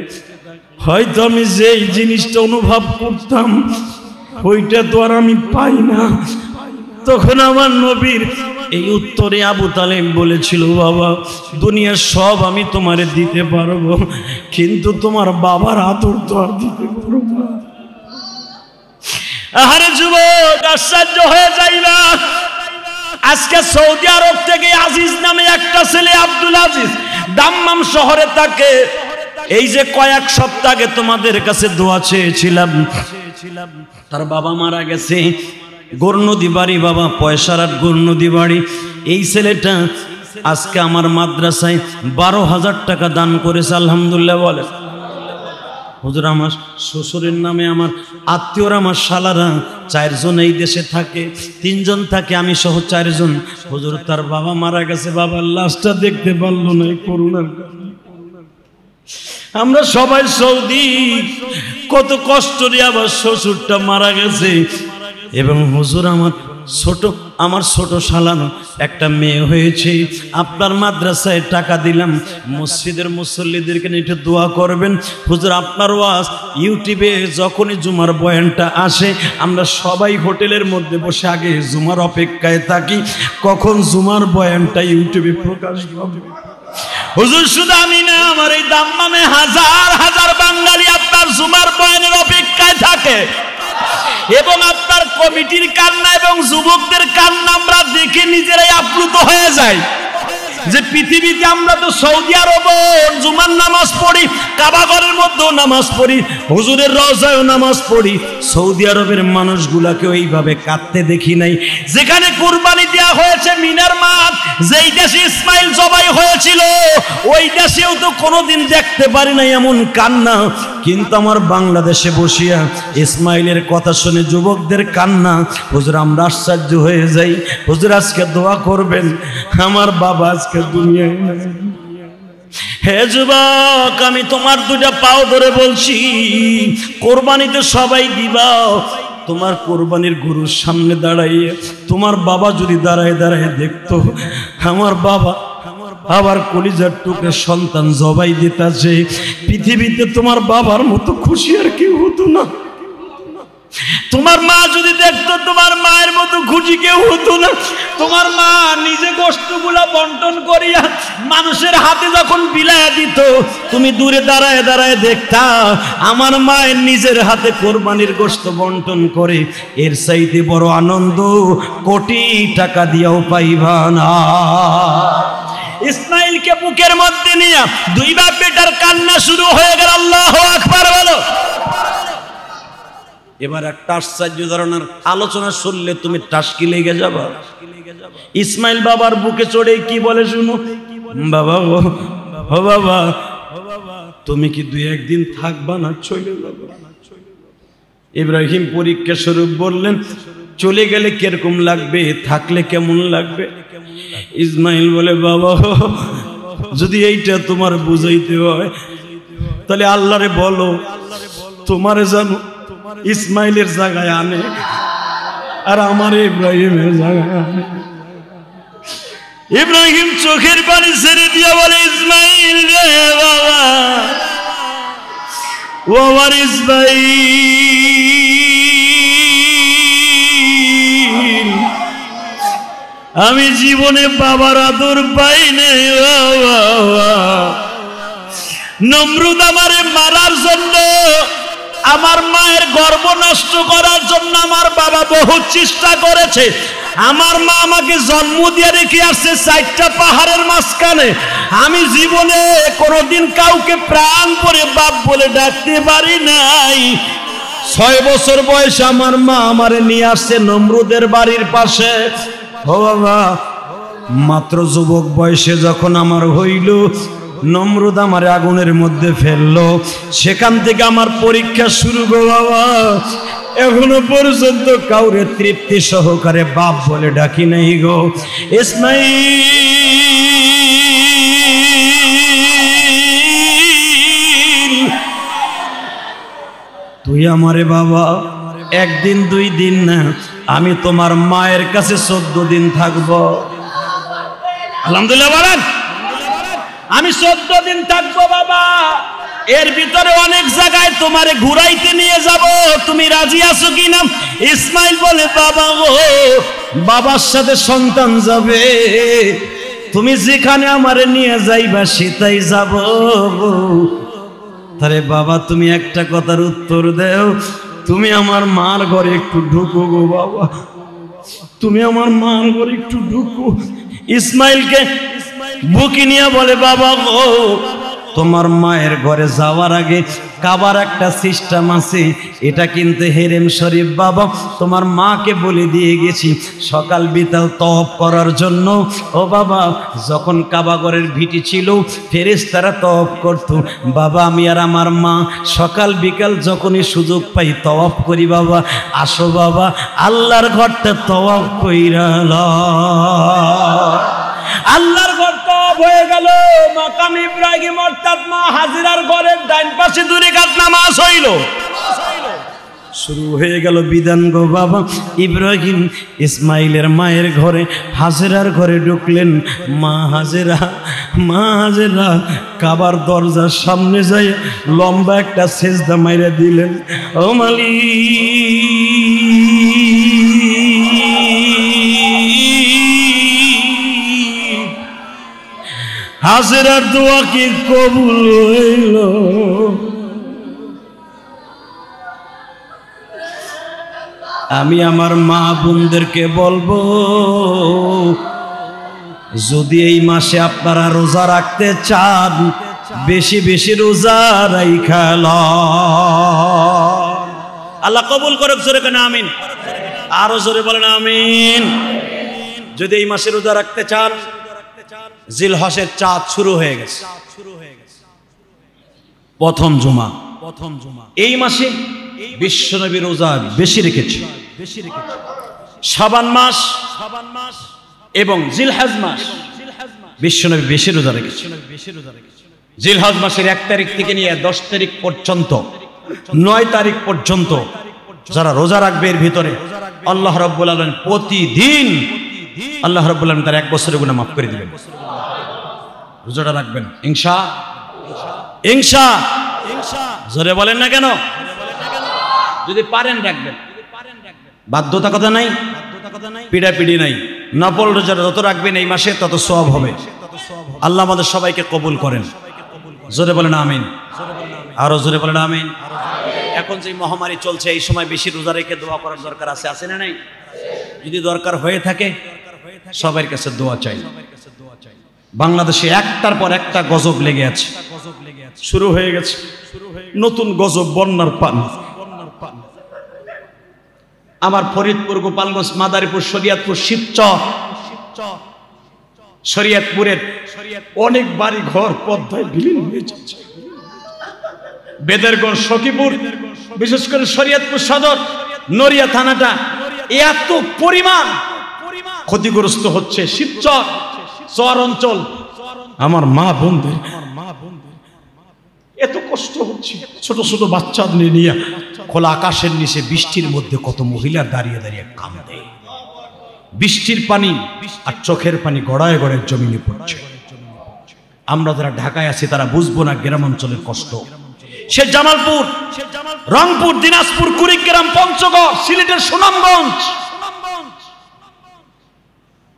হয়তো আমি যেই জিনিসটা অনুভব করতাম ওইটা তো আর আমি পাই না। তখন আমার নবীর এই উত্তরে আবু তালেব বলেছিল, বাবা দুনিয়ার সব আমি তোমারে দিতে পারবো, কিন্তু তোমার বাবার আদর তো আর দিতে পারবো না। আরে যুবক, আশ্চর্য হয়ে যাইবা, আজকে সৌদি আরব থেকে আজিজ নামে একটা ছেলে, আব্দুল আজিজ, দাম্মাম শহরে থাকে। এই যে কয়েক সপ্তাহ আগে তোমাদের কাছে দোয়া চেয়েছিলাম, তার বাবা মারা গেছে, গৌরনদী বাড়ি, বাবা পয়সারাট গৌরনদী বাড়ি। এই ছেলেটা আজকে আমার মাদ্রাসায় 12,000 টাকা দান করেছে, আলহামদুলিল্লাহ বলে। হুজুর আমার শ্বশুরের নামে আমার আত্মীয়রা, আমার শালারা 4 জন এই দেশে থাকে, 3 জন থাকে, আমি সহ 4 জন। হুজুর তার বাবা মারা গেছে, বাবার লাশটা দেখতে পারলো না এই করোনার কারণে। আমরা সবাই সৌদি, কত কষ্ট নিয়ে আবার শ্বশুরটা মারা গেছে। এবং হুজুর আমার ছোট শালানো একটা মেয়ে হয়েছে, আপনার মাদ্রাসায় টাকা দিলাম, মসজিদের মুসল্লিদেরকে একটু দোয়া করবেন। হুজুর আপনার ওয়াজ ইউটিউবে যখনই জুমার বয়ানটা আসে, আমরা সবাই হোটেলের মধ্যে বসে আগে জুমার অপেক্ষায় থাকি, কখন জুমার বয়ানটা ইউটিউবে প্রকাশ পাবে। হুজুর শুধু আমি না, আমার এই দাম্মামে হাজার হাজার বাঙালি আপনার জুমার বয়ানের অপেক্ষায় থাকে। এবং আপনার কমিটির কান্না এবং যুবকদের কান্না আমরা দেখে নিজেরাই আপ্লুত হয়ে যাই যে পৃথিবীতে আমরা তো সৌদি আরব জুমার নামাজ পড়ি, কাবাঘরের মধ্যেও নামাজ পড়ি, হুজুরের রওজায়ও নামাজ পড়ি, সৌদি আরবের মানুষগুলাকে ওইভাবে কাঁদতে দেখি নাই। যেখানে কুরবানি দেওয়া হয়েছে মিনার মাঠ, যেই দেশে ইসমাইল জবাই হয়েছিল, ওই দেশেও তো কোনোদিন দেখতে পারি নাই এমন কান্না। কিন্তু আমার বাংলাদেশে বসিয়া ইসমাইলের কথা শুনে যুবকদের কান্না, হুজুর আমরা আশ্চর্য হয়ে যাই। হুজুর আজকে দোয়া করবেন, আমার বাবা আজকে দুনিয়ায় নাই। হে যুবক, আমি তোমার 2টা পাও ধরে বলছি, কোরবানিতে সবাই দিবা। তোমার কোরবানির গরুর সামনে দাঁড়াইয়ে তোমার বাবা যদি দাঁড়ায় দাঁড়ায় দেখতো আমার বাবা আবার কলিজার টুকরে সন্তান জবাই দিতেছে, পৃথিবীতে তোমার বাবার মতো খুশি আর কেউ হতো না। তোমার মা যদি দেখতো তোমার মায়ের মতো খুশি কেউ হতো না। তোমার মা নিজে গোশতগুলা বন্টন করিয়া মানুষের হাতে যখন বিলায়া দিত, তুমি দূরে দাঁড়ায় দাঁড়ায় দেখতা আমার মায়ের নিজের হাতে কোরবানির গোশত বন্টন করে। এর চাইতে বড় আনন্দ কোটি টাকা দিয়েও পাইবা না। ইসমাইলকে বুকের মধ্যে নিয়ে 2 বাপ বেটার কান্না শুরু হয়ে গেল। আল্লাহু আকবার বলো। এবার একটা আশ্চর্য ধরনের আলোচনা শুনলে তুমি টাসকি লেগে যাবা। ইসমাইল বাবার বুকে চড়ে কি বলে শুনো, বাবা ও বাবা, তুমি কি 2-1 দিন থাকবা না চলে যাবে? ইব্রাহিম পরীক্ষা স্বরূপ বললেন, চলে গেলে কিরকম লাগবে, থাকলে কেমন লাগবে? ইসমাইল বলে, বাবা যদি এইটা তোমার বুঝাইতে হয় তাহলে আল্লাহরে বলো তোমারে জানো ইসমাইলের জায়গায় আনে আর আমার ইব্রাহিমের জায়গায় আনে। ইব্রাহিম চোখের পানি ছেড়ে দিয়ে বলে, ইসমাইল রে বাবা, ও আমার ইসমাইল, আমি জীবনে বাবার আদর পাই নাই বাবা। নমরুদ আমারে মারার জন্য, আমার মায়ের গর্ভ নষ্ট করার জন্য আমার বাবা বহু চেষ্টা করেছে। আমার মা আমাকে জন্ম দিয়ে রেখে আসছে 4টা পাহাড়ের মাঝখানে। আমি জীবনে কোনোদিন কাউকে প্রাণ করে বাপ বলে ডাকতে পারি নাই। 6 বছর বয়সে আমার মা আমারে নিয়ে আসছে নমরুদের বাড়ির পাশে। ও বাবা, মাত্র যুবক বয়সে যখন আমার হইল, নমরুদ আমার আগুনের মধ্যে ফেললো। সেখান থেকে আমার পরীক্ষা শুরু গো বাবা। এখনো পর্যন্ত কাউরে তৃপ্তি সহকারে বাপ বলে ডাকি নাই গো। ইসমাইল, তুই আমারে বাবা 1 দিন 2 দিন না, আমি তোমার মায়ের কাছে 14 দিন থাকবো। আলহামদুলিল্লাহ বলেন। আমি 14 দিন থাকবো বাবা। এর ভিতরে অনেক জায়গায় তোমারে ঘুরাইতে নিয়ে যাব, তুমি রাজি আছো কিনা? ইসমাইল বলে, বাবা গো, বাবার সাথে সন্তান যাবে, তুমি যেখানে আমারে নিয়ে যাইবা সেটাই যাব। তারে বাবা, তুমি একটা কথার উত্তর দাও, তুমি আমার মার ঘরে একটু ঢুকো গো বাবা, তুমি আমার মার ঘরে একটু ঢুকো। ইসমাইলকে বুকে নিয়ে বলে, বাবা গো, তোমার মায়ের ঘরে যাওয়ার আগে কাবার একটা সিস্টেম আছে, এটা কিন্তু হেরেম শরীফ বাবা, তোমার মাকে বলে দিয়ে গেছি সকাল বিকাল তওয়াফ করার জন্য। ও বাবা, যখন কাবাগরের ভিটি ছিল ফেরেশতারা তওয়াফ করত, বাবা আমি আর আমার মা সকাল বিকাল যখনই সুযোগ পাই তওয়াফ করি। বাবা আসো বাবা, আল্লাহর ঘরটা তওয়াফ কইরা লও। আল্লাহর ঘর তওয়াফ হয়ে গেল, মাকাম ইব্রাহিম অর্থাৎ মা হাজিরার ঘরের ডাইন পাশে 2 রাকাত নামাজ হইল। শুরু হয়ে গেল বিধান গো বাবা। ইব্রাহিম ইসমাইলের মায়ের ঘরে হাজেরার ঘরে ঢুকলেন। মা হাজেরা কাবার দরজার সামনে যাই লম্বা একটা সেজদা মাইরা দিলেন। ও মালিক, হাজেরার দোয়া কি কবুল হইল? আমি আমার মা বোনদেরকে বলবো, যদি এই মাসে আপনারা রোজা রাখতে চান বেশি বেশি রোজা রাইখা লন। আল্লাহ কবুল করুক, জোরে কেন আমিন, আরো জোরে বলেন আমিন। যদি এই মাসে রোজা রাখতে চান, জিলহজের চাঁদ শুরু হয়ে গেছে, প্রথম জুমা। এই মাসে বিশ্বনবী রোজা বেশি রেখেছে। শাবান মাস এবং জিলহজ মাস বিশ্বনবী বেশি রোজা রেখেছে। জিলহজ মাসের 1 তারিখ থেকে নিয়ে 10 তারিখ পর্যন্ত, 9 তারিখ পর্যন্ত যারা রোজা রাখবে এর ভিতরে আল্লাহ রাব্বুল আলামিন প্রতিদিন আল্লাহ রাব্বুল আলামিন তার 1 বছরের গুনাহ মাফ করে দিবেন। রোজাটা রাখবেন ইনশাআল্লাহ। জোরে বলেন না কেন? যদি পারেন রাখবেন, বাধ্যতা কথা নাই, পিড়াপিড়ি নাই। নফল রোজা যত রাখবেন এই মাসে তত সওয়াব হবে। আল্লাহ আমাদের সবাইকে কবুল করেন। জোরে বলেন আমিন, আরো জোরে বলেন আমিন। এখন যে মহামারী চলছে এই সময় বেশি রোজা রেখে দোয়া করার দরকার আছে না নাই? যদি দরকার হয়ে থাকে সবার কাছে দোয়া চাই। বাংলাদেশে একটার পর একটা গজব লেগে আছে, শুরু হয়ে গেছে নতুন গজব, বন্যার পানি। আমার ফরিদপুর, গোপালগঞ্জ, মাদারীপুর, শরীয়তপুর, শিবচর, শরীয়তপুরের অনেক বাড়ি ঘর পদ্মায় বিলীন হয়ে যাচ্ছে। বেদেরগঞ্জ, সখীপুর, বিশেষ করে শরীয়তপুর সদর, নড়িয়া থানাটা এত পরিমাণ ক্ষতিগ্রস্ত হচ্ছে। শিবচর চর অঞ্চল, আমার মা বোনদের এত কষ্ট হচ্ছে। ছোট ছোট বাচ্চাদের নিয়ে খোলা আকাশের নিচে বৃষ্টির মধ্যে কত মহিলা দাঁড়িয়ে দাঁড়িয়ে কাঁদে। বৃষ্টির পানি আর চোখের পানি গড়ায় গড়ায় জমিনে পড়ছে। আমরা যারা ঢাকায় আছি তারা বুঝবো না গ্রাম অঞ্চলের কষ্ট। সে জামালপুর, রংপুর, দিনাজপুর, কুড়িগ্রাম, পঞ্চগড়, সিলেটের সুনামগঞ্জ,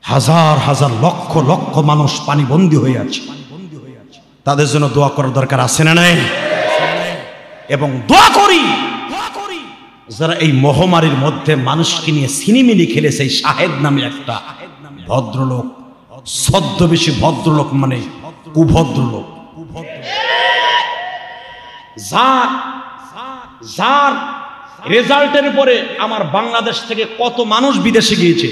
হাজার হাজার লক্ষ লক্ষ মানুষ পানিবন্দী হয়ে আছে। তাদের জন্য দোয়া করার দরকার আছে না নাই? এবং দোয়া করি যারা এই মহামারীর মধ্যে মানুষকে নিয়ে সিনেমিনি খেলেছে। এই শাহেদ নামে একটা ভদ্রলোক, ছদ্মবেশী ভদ্রলোক মানে কুভদ্রলোক, যার রেজাল্টের পরে আমার বাংলাদেশ থেকে কত মানুষ বিদেশে গিয়েছে।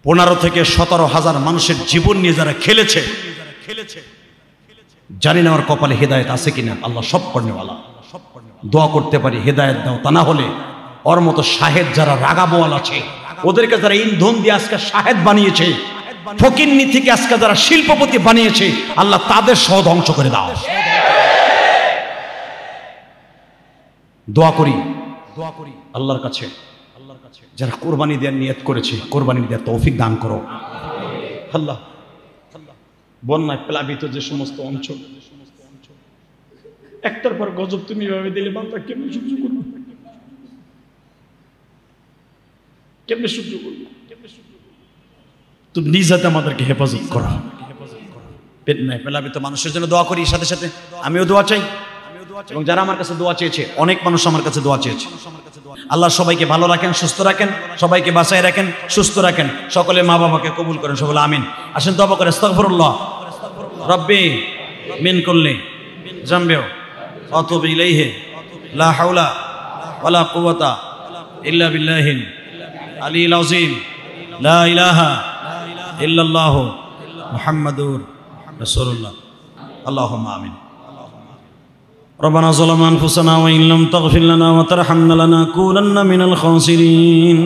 15 থেকে 17 হাজার মানুষের জীবন নিয়ে যারা খেলেছে, জানি না আমার কপালে হেদায়েত আছে কিনা। আল্লাহ সব কর্নেওয়ালা, দোয়া করতে পারি হেদায়েত দাও। তা না হলে ওর মতো শাহেদ যারা রাগাবোয়াল আছে, ওদেরকে যারা ইন্ধন দিয়ে আজকে শাহেদ বানিয়েছে, ফকিন্নি থেকে আজকে যারা শিল্পপতি বানিয়েছে, আল্লাহ তাদের সহ ধ্বংস করে দাও। দোয়া করি আল্লাহর কাছে যারা কোরবানি দেওয়ার নিয়ত করেছে, কোরবানি দেওয়ার তৌফিক দান করো আল্লাহ। বন্যায় প্লাবিত যে সমস্ত অঞ্চল, একটার পর গজব তুমি এভাবে দিলে বান্দা কেমনে সহ্য করবে? কেমনে সহ্য করবে? তুমি নিজ হাতে আমাদেরকে হেফাজত করো। প্লাবিত মানুষের জন্য দোয়া করি, সাথে সাথে আমিও দোয়া চাই। এবং যারা আমার কাছে দোয়া চেয়েছে, অনেক মানুষ আমার কাছে দোয়া চেয়েছে। আল্লাহ সবাইকে ভালো রাখেন, সুস্থ রাখেন, সবাইকে বাঁচায় রাখেন, সুস্থ রাখেন। সকলে মা বাবাকে কবুল করেন, সকলে আমিন। আসেন তওবা করে আস্তাগফিরুল্লাহ রব্বি মিন কুল্লি জামবেও আতুবু ইলাইহি লা হাওলা ওয়ালা কুওয়াতা ইল্লা বিল্লাহিল আলিয়্যিল আযীম লা ইলাহা ইল্লাল্লাহ মুহাম্মাদুর রাসূলুল্লাহ আল্লাহুম্মা আমিন ربنا ظلمنا أنفسنا وإن لم تغفر لنا وترحمنا لنكونن من الخاسرين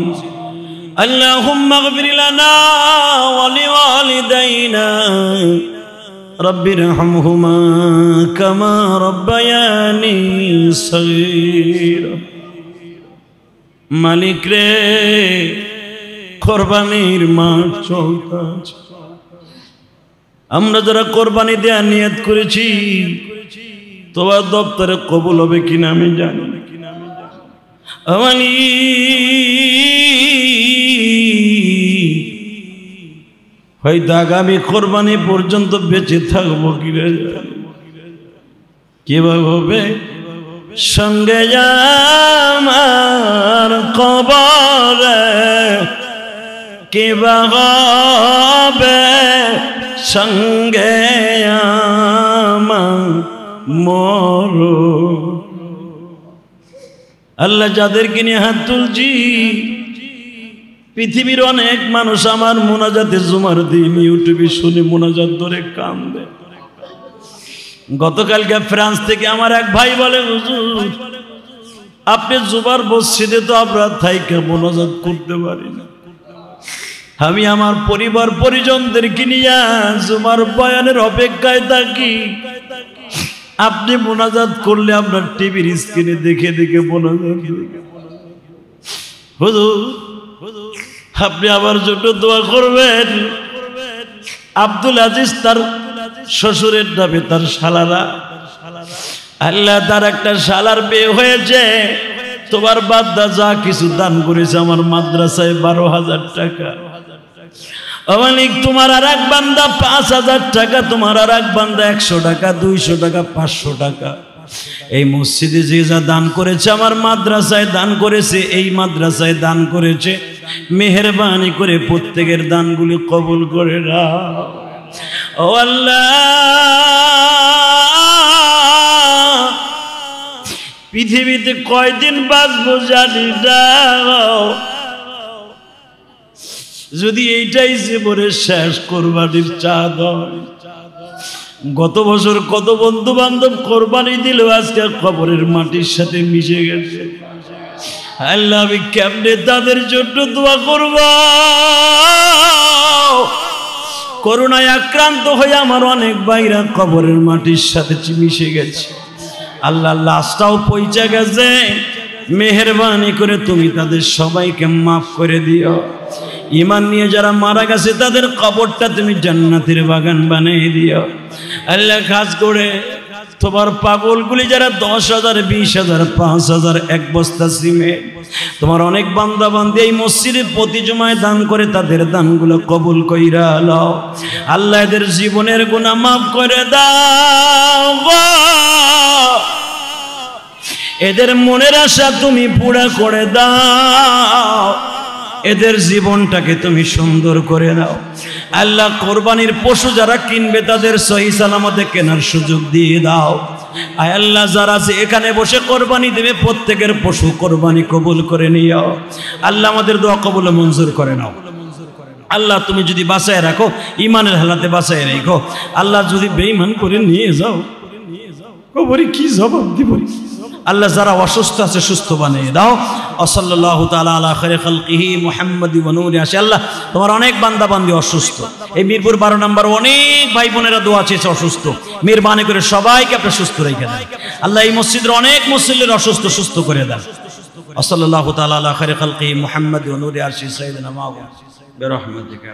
اللهم اغفر لنا ولوالدينا رب ارحمهما كما ربياني صغيرا মালিক রে কোরবানির মাঠ চলতেছে আমরা যারা কোরবানি দেওয়ার নিয়ত করেছি তোমার দপ্তরে কবুল হবে কিনা আমি জানি না হয়তো আগামী কোরবানি পর্যন্ত বেঁচে থাকবো কিনা কিভাবে হবে সঙ্গে আমার কবরে কিভাবে হবে সঙ্গে আমার মরো আল্লাহ যাদেরকে নিয়ে হাত তুলছি পৃথিবীর অনেক মানুষ আমার মোনাজাতে জুমার দিন ইউটিউবে শুনে মোনাজাত ধরে কান্দে গতকালকে ফ্রান্স থেকে আমার এক ভাই বলে হুজুর আপনি জুমার মসজিদে তো আমরা থাইকা মোনাজাত করতে পারি না আমি আমার পরিবার পরিজনদেরকে নিয়ে জুমার বয়ানের অপেক্ষায় থাকি আপনি মোনাজাত করলে আমরা টিভির স্ক্রিনে দেখে দেখে মোনাজাত হুজুর আপনি আমার জন্য দোয়া করবেন আব্দুল আজিজ তার শ্বশুরের নামে তার শালারা আল্লাহ তার একটা শালার বিয়ে হয়েছে তোমার বান্দা যা কিছু দান করেছে আমার মাদ্রাসায় 12,000 টাকা মালিক তোমার আর এক বান্দা 5,000 টাকা তোমার আর এক বান্দা 100 টাকা 200 টাকা 500 টাকা এই মসজিদে যে যা দান করেছে আমার মাদ্রাসায় দান করেছে এই মাদ্রাসায় দান করেছে মেহেরবানি করে প্রত্যেকের দানগুলি কবুল করে নাও ও আল্লাহ পৃথিবীতে কয়দিন বাঁচবো জানি না যদি এইটাই জীবনের শেষ কোরবানির চাঁদ হয় গত বছর কত বন্ধু বান্ধব কোরবানি দিল আজকে কবরের মাটির সাথে মিশে গেছে আল্লাহ আমি কেমনে তাদের জন্য দোয়া করব করোনায় আক্রান্ত হয়ে আমার অনেক ভাইরা কবরের মাটির সাথে মিশে গেছে আল্লাহ লাশটাও পৌঁছে গেছে মেহেরবানি করে তুমি তাদের সবাইকে মাফ করে দিও ঈমান নিয়ে যারা মারা গেছে তাদের কবরটা তুমি জান্নাতের বাগান বানিয়ে দিও আল্লাহ খাস করে তোমার পাগলগুলি যারা 10,000 20,000 5,000 এক বস্তা সিমেন্ট তোমার অনেক বান্দা বান্দি এই মসজিদে প্রতি জুমায় দান করে তাদের দানগুলো কবুল কইরা লও আল্লাহ এদের জীবনের গুনাহ মাফ করে দাও গো এদের মনের আশা তুমি পুরা করে দাও এদের জীবনটাকে তুমি সুন্দর করে দাও আল্লাহ কোরবানির পশু যারা কিনবে তাদের সহি সালামতে কেনার সুযোগ দিয়ে দাও আয় আল্লাহ যারা এখানে বসে কোরবানি দেবে প্রত্যেকের পশু কোরবানি কবুল করে নিও আল্লাহ আমাদের দোয়া কবুল মঞ্জুর করে নাও আল্লাহ তুমি যদি বাঁচায় রাখো ইমানের হালাতে বাঁচায় রাখো আল্লাহ যদি বেঈমান করে নিয়ে যাও কবরে কি জবাব দিব আল্লাহ যারা অসুস্থ আছে সুস্থ বানিয়ে দাও সাল্লাল্লাহু তাআলা আলা খায়রি খালকিহি মুহাম্মাদি ওয়া নূরি আসে আল্লাহ তোমার অনেক বান্দা বান্দি অসুস্থ এই মিরপুর 12 নম্বর অনেক ভাই বোনেরা দোয়া চেয়েছে অসুস্থ মেহেরবানি করে সবাইকে আপনি সুস্থ রেখে দেন আল্লাহ এই মসজিদের অনেক মুসল্লির অসুস্থ সুস্থ করে দেন সাল্লাল্লাহু তাআলা আলা খায়রি খালকিহি মুহাম্মাদি ওয়া নূরি আসে সাইয়্যিদিনা মাওলানা বিরহমাতিকা